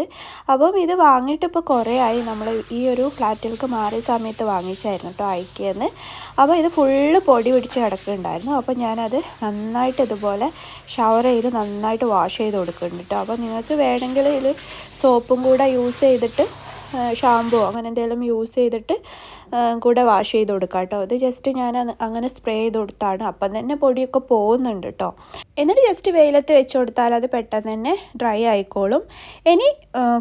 അപ്പം ഇത് വാങ്ങിയിട്ട് ഇപ്പോൾ കുറേ ആയി. നമ്മൾ ഈ ഒരു ഫ്ലാറ്റിലേക്ക് മാറിയ സമയത്ത് വാങ്ങിച്ചായിരുന്നു കേട്ടോ ഐക്കേന്ന്. അപ്പോൾ ഇത് ഫുള്ള് പൊടി പിടിച്ച് കിടക്കുന്നുണ്ടായിരുന്നു. അപ്പോൾ ഞാനത് നന്നായിട്ട് ഇതുപോലെ ഷവർ ചെയ്ത് നന്നായിട്ട് വാഷ് ചെയ്ത് കൊടുക്കുന്നുണ്ട് കേട്ടോ. അപ്പോൾ നിങ്ങൾക്ക് വേണമെങ്കിൽ ഇതിൽ സോപ്പും കൂടെ യൂസ് ചെയ്തിട്ട് ഷാമ്പൂ അങ്ങനെ എന്തെങ്കിലും യൂസ് ചെയ്തിട്ട് കൂടെ വാഷ് ചെയ്ത് കൊടുക്കാം കേട്ടോ. ഇത് ജസ്റ്റ് ഞാൻ അങ്ങനെ സ്പ്രേ ചെയ്ത് കൊടുത്താണ്. അപ്പം തന്നെ പൊടിയൊക്കെ പോകുന്നുണ്ട് കേട്ടോ. എന്നിട്ട് ജസ്റ്റ് വെയിലത്ത് വെച്ച് കൊടുത്താൽ അത് പെട്ടെന്ന് തന്നെ ഡ്രൈ ആയിക്കോളും. ഇനി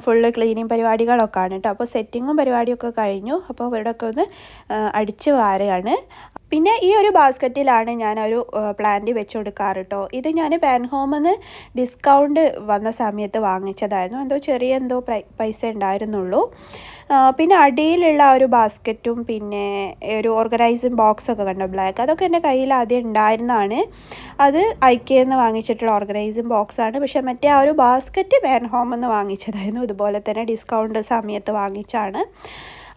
ഫുള്ള് ക്ലീനിങ് പരിപാടികളൊക്കെ ആണ് കേട്ടോ. അപ്പോൾ സെറ്റിങ്ങും പരിപാടിയൊക്കെ കഴിഞ്ഞു. അപ്പോൾ ഇവിടെയൊക്കെ ഒന്ന് അടിച്ച് വാരുകയാണ്. പിന്നെ ഈ ഒരു ബാസ്ക്കറ്റിലാണ് ഞാൻ ഒരു പ്ലാന്റ് വെച്ച് കൊടുക്കാറ് കേട്ടോ. ഇത് ഞാൻ പാൻഹോമിൽ ഡിസ്കൗണ്ട് വന്ന സമയത്ത് വാങ്ങിച്ചതായിരുന്നു. ചെറിയ പൈസ ഉണ്ടായിരുന്നുള്ളൂ. പിന്നെ അടിയിലുള്ള ഒരു ബാസ്ക്കറ്റും പിന്നെ ഒരു ഓർഗനൈസിങ് ബോക്സൊക്കെ കണ്ടോ ബ്ലാക്ക്, അതൊക്കെ എൻ്റെ കയ്യിൽ ആദ്യം ഉണ്ടായിരുന്നതാണ്. അത് ഐക്കേന്ന് വാങ്ങിച്ചിട്ടുള്ള ഓർഗനൈസിങ് ബോക്സാണ്. പക്ഷേ മറ്റേ ആ ഒരു ബാസ്ക്കറ്റ് പാൻഹോമിൽ നിന്ന് വാങ്ങിച്ചതായിരുന്നു. ഇതുപോലെ തന്നെ ഡിസ്കൗണ്ട് സമയത്ത് വാങ്ങിച്ചാണ്.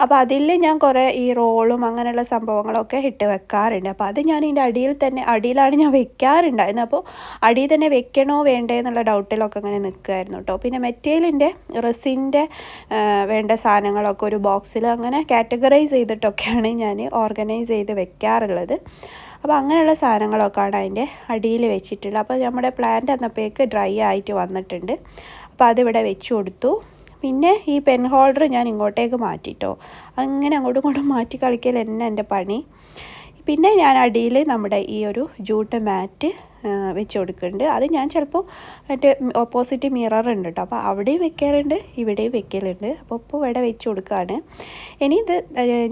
അപ്പോൾ അതിൽ ഞാൻ കുറേ ഈ റോളും അങ്ങനെയുള്ള സംഭവങ്ങളൊക്കെ ഇട്ട് വെക്കാറുണ്ട്. അപ്പോൾ അത് ഞാൻ ഇതിൻ്റെ അടിയിലാണ് ഞാൻ വെക്കാറുണ്ടായിരുന്നത്. അപ്പോൾ അടിയിൽ തന്നെ വെക്കണോ വേണ്ടേ എന്നുള്ള ഡൗട്ടിലൊക്കെ അങ്ങനെ നിൽക്കുമായിരുന്നു കേട്ടോ. പിന്നെ മെറ്റീരിയലിൻ്റെ റെസിൻ്റെ വേണ്ട സാധനങ്ങളൊക്കെ ഒരു ബോക്സിൽ അങ്ങനെ കാറ്റഗറൈസ് ചെയ്തിട്ടൊക്കെയാണ് ഞാൻ ഓർഗനൈസ് ചെയ്ത് വെക്കാറുള്ളത്. അപ്പോൾ അങ്ങനെയുള്ള സാധനങ്ങളൊക്കെയാണ് അതിൻ്റെ അടിയിൽ വെച്ചിട്ടുള്ളത്. അപ്പോൾ നമ്മുടെ പ്ലാന്റ് അന്നപ്പോഴേക്ക് ഡ്രൈ ആയിട്ട് വന്നിട്ടുണ്ട്. അപ്പോൾ അതിവിടെ വെച്ച് കൊടുത്തു. പിന്നെ ഈ പെൻ ഹോൾഡർ ഞാൻ ഇങ്ങോട്ടേക്ക് മാറ്റിട്ടോ. അങ്ങനെ അങ്ങോട്ടും ഇങ്ങോട്ടും മാറ്റി കളിക്കൽ തന്നെ എൻ്റെ പണി. പിന്നെ ഞാൻ അടിയിൽ നമ്മുടെ ഈ ഒരു ജൂട്ട് മാറ്റ് വെച്ച് കൊടുക്കുന്നുണ്ട്. അത് ഞാൻ ചിലപ്പോൾ എൻ്റെ ഓപ്പോസിറ്റ് മിറർ ഉണ്ട് കേട്ടോ. അപ്പോൾ അവിടെയും വെക്കാറുണ്ട്, ഇവിടെയും വെക്കലുണ്ട്. അപ്പോൾ ഇപ്പോൾ ഇവിടെ വെച്ച് കൊടുക്കുകയാണ്. ഇനി ഇത്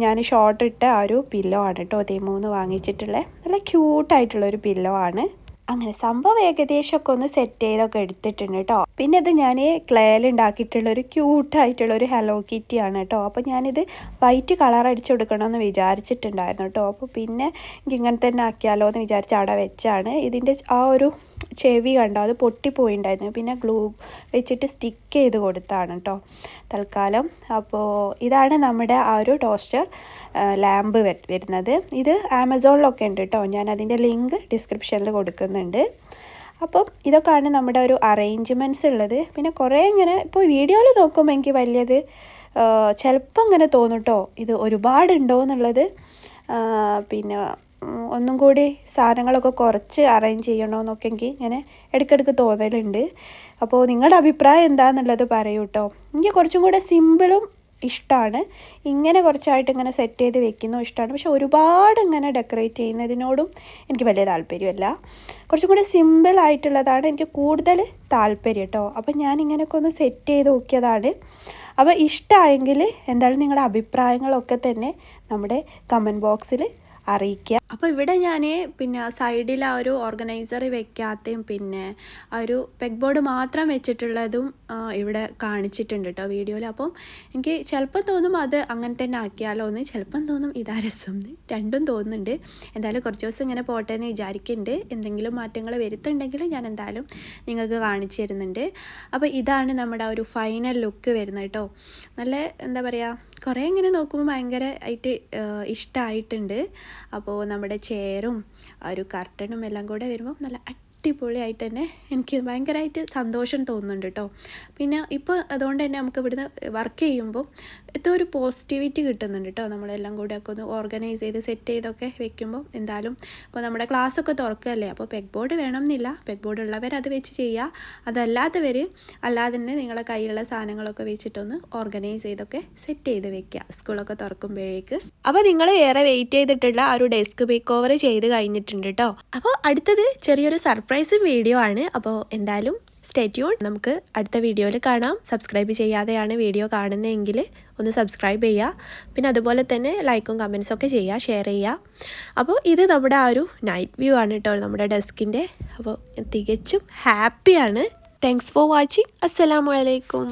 ഞാൻ ഷോർട്ട് ഇട്ട ആ ഒരു പില്ലോ ആണ് കേട്ടോ. തേമൂന്ന് വാങ്ങിച്ചിട്ടുള്ള നല്ല ക്യൂട്ടായിട്ടുള്ളൊരു പില്ലോ ആണ്. അങ്ങനെ സംഭവം ഏകദേശമൊക്കെ ഒന്ന് സെറ്റ് ചെയ്തൊക്കെ എടുത്തിട്ടുണ്ട് കേട്ടോ. പിന്നെ ഇത് ഞാൻ ക്ലേയിൽ ഉണ്ടാക്കിയിട്ടുള്ളൊരു ക്യൂട്ടായിട്ടുള്ളൊരു ഹലോ കിറ്റി ആണ് കേട്ടോ. അപ്പോൾ ഞാനിത് വൈറ്റ് കളർ അടിച്ചു കൊടുക്കണമെന്ന് വിചാരിച്ചിട്ടുണ്ടായിരുന്നു കേട്ടോ. അപ്പോൾ പിന്നെ എനിക്ക് ഇങ്ങനെ തന്നെ ആക്കിയാലോ എന്ന് വിചാരിച്ച് അവിടെ വെച്ചാണ്. ഇതിൻ്റെ ആ ഒരു ചെവി കണ്ടോ, അത് പൊട്ടിപ്പോയിണ്ടായിരുന്നു. പിന്നെ ഗ്ലൂ വെച്ചിട്ട് സ്റ്റിക്ക് ചെയ്ത് കൊടുത്താണ് കേട്ടോ തൽക്കാലം. അപ്പോൾ ഇതാണ് നമ്മുടെ ആ ഒരു ടോസ്റ്റർ ലാമ്പ് വരുന്നത്. ഇത് ആമസോണിലൊക്കെ ഉണ്ട് കേട്ടോ. ഞാൻ അതിൻ്റെ ലിങ്ക് ഡിസ്ക്രിപ്ഷനിൽ കൊടുക്കുന്നുണ്ട്. അപ്പം ഇതൊക്കെയാണ് നമ്മുടെ ഒരു അറേഞ്ച്മെൻറ്റ്സ് ഉള്ളത്. പിന്നെ കുറേ ഇങ്ങനെ ഇപ്പോൾ വീഡിയോയിൽ നോക്കുമ്പോൾ എനിക്ക് വലിയത് ചിലപ്പോൾ അങ്ങനെ തോന്നും കേട്ടോ ഇത് ഒരുപാടുണ്ടോ എന്നുള്ളത്. പിന്നെ ഒന്നും കൂടി സാധനങ്ങളൊക്കെ കുറച്ച് അറേഞ്ച് ചെയ്യണമെന്നൊക്കെ എനിക്ക് ഇങ്ങനെ ഇടയ്ക്കിടയ്ക്ക് തോന്നലുണ്ട്. അപ്പോൾ നിങ്ങളുടെ അഭിപ്രായം എന്താണെന്നുള്ളത് പറയൂ കേട്ടോ. എനിക്ക് കുറച്ചും കൂടെ സിമ്പിളും ഇഷ്ടമാണ്, ഇങ്ങനെ കുറച്ചായിട്ട് ഇങ്ങനെ സെറ്റ് ചെയ്ത് വെക്കുന്നതും ഇഷ്ടമാണ്. പക്ഷെ ഒരുപാട് ഇങ്ങനെ ഡെക്കറേറ്റ് ചെയ്യുന്നതിനോടും എനിക്ക് വലിയ താല്പര്യമല്ല. കുറച്ചും കൂടെ സിമ്പിളായിട്ടുള്ളതാണ് എനിക്ക് കൂടുതൽ താല്പര്യം കേട്ടോ. അപ്പം ഞാൻ ഇങ്ങനെയൊക്കെ ഒന്ന് സെറ്റ് ചെയ്ത് നോക്കിയതാണ്. അപ്പോൾ ഇഷ്ടമായെങ്കിൽ എന്തായാലും നിങ്ങളുടെ അഭിപ്രായങ്ങളൊക്കെ തന്നെ നമ്മുടെ കമൻറ്റ് ബോക്സിൽ അറിയിക്കുക. അപ്പോൾ ഇവിടെ ഞാൻ പിന്നെ സൈഡിൽ ആ ഒരു ഓർഗനൈസർ വെക്കാത്തയും പിന്നെ ആ ഒരു പെഗ് ബോർഡ് മാത്രം വെച്ചിട്ടുള്ളതും ഇവിടെ കാണിച്ചിട്ടുണ്ട് കേട്ടോ വീഡിയോയിൽ. അപ്പം എനിക്ക് ചിലപ്പം തോന്നും അത് അങ്ങനെ തന്നെ ആക്കിയാലോ എന്ന്, ചിലപ്പം തോന്നും ഇതാ രസം എന്ന്, രണ്ടും തോന്നുന്നുണ്ട്. എന്തായാലും കുറച്ച് ദിവസം ഇങ്ങനെ പോട്ടെ എന്ന് വിചാരിക്കുന്നുണ്ട്. എന്തെങ്കിലും മാറ്റങ്ങൾ വരുത്തുണ്ടെങ്കിൽ ഞാൻ എന്തായാലും നിങ്ങൾക്ക് കാണിച്ചു തരുന്നുണ്ട്. അപ്പോൾ ഇതാണ് നമ്മുടെ ആ ഒരു ഫൈനൽ ലുക്ക് വരുന്നത് കേട്ടോ. നല്ല എന്താ പറയുക, കുറേ ഇങ്ങനെ നോക്കുമ്പോൾ ഭയങ്കര ആയിട്ട് ഇഷ്ടമായിട്ടുണ്ട്. അപ്പോൾ നമ്മുടെ ചെയറും ആ ഒരു കർട്ടനും എല്ലാം കൂടെ വരുമ്പോൾ നല്ല അടിപൊളിയായിട്ട് തന്നെ എനിക്ക് ഭയങ്കരമായിട്ട് സന്തോഷം തോന്നുന്നുണ്ട് കേട്ടോ. പിന്നെ ഇപ്പോൾ അതുകൊണ്ട് തന്നെ നമുക്ക് ഇവിടുന്ന് വർക്ക് ചെയ്യുമ്പോൾ എന്തോ ഒരു പോസിറ്റിവിറ്റി കിട്ടുന്നുണ്ട് കേട്ടോ. നമ്മളെല്ലാം കൂടെ ഒക്കെ ഒന്ന് ഓർഗനൈസ് ചെയ്ത് സെറ്റ് ചെയ്തൊക്കെ വെക്കുമ്പോൾ എന്തായാലും ഇപ്പോൾ നമ്മുടെ ക്ലാസ്സൊക്കെ തുറക്കുകയല്ലേ, അപ്പോൾ പെഗ് ബോർഡ് വേണം എന്നില്ല, പെഗ് ബോർഡ് ഉള്ളവർ അത് വെച്ച് ചെയ്യുക, അതല്ലാത്തവർ അല്ലാതെ തന്നെ നിങ്ങളുടെ കയ്യിലുള്ള സാധനങ്ങളൊക്കെ വെച്ചിട്ടൊന്ന് ഓർഗനൈസ് ചെയ്തൊക്കെ സെറ്റ് ചെയ്ത് വെക്കുക സ്കൂളൊക്കെ തുറക്കുമ്പോഴേക്ക്. അപ്പോൾ നിങ്ങൾ ഏറെ വെയിറ്റ് ചെയ്തിട്ടുള്ള ആ ഒരു ഡെസ്ക് മേക്ക് ഓവർ ചെയ്ത് കഴിഞ്ഞിട്ടുണ്ട് കേട്ടോ. അപ്പോൾ അടുത്തത് ചെറിയൊരു സർപ്രൈസ് വീഡിയോ ആണ്. അപ്പോൾ എന്തായാലും സ്റ്റേ ട്യൂൺ, നമുക്ക് അടുത്ത വീഡിയോയിൽ കാണാം. സബ്സ്ക്രൈബ് ചെയ്യാതെയാണ് വീഡിയോ കാണുന്നതെങ്കിൽ ഒന്ന് സബ്സ്ക്രൈബ് ചെയ്യുക. പിന്നെ അതുപോലെ തന്നെ ലൈക്കും കമൻസൊക്കെ ചെയ്യുക, ഷെയർ ചെയ്യുക. അപ്പോൾ ഇത് നമ്മുടെ ആ ഒരു നൈറ്റ് വ്യൂ ആണ് കേട്ടോ നമ്മുടെ ഡെസ്കിൻ്റെ. അപ്പോൾ തികച്ചും ഹാപ്പിയാണ്. Thanks for watching. അസ്സലാമു അലൈക്കും.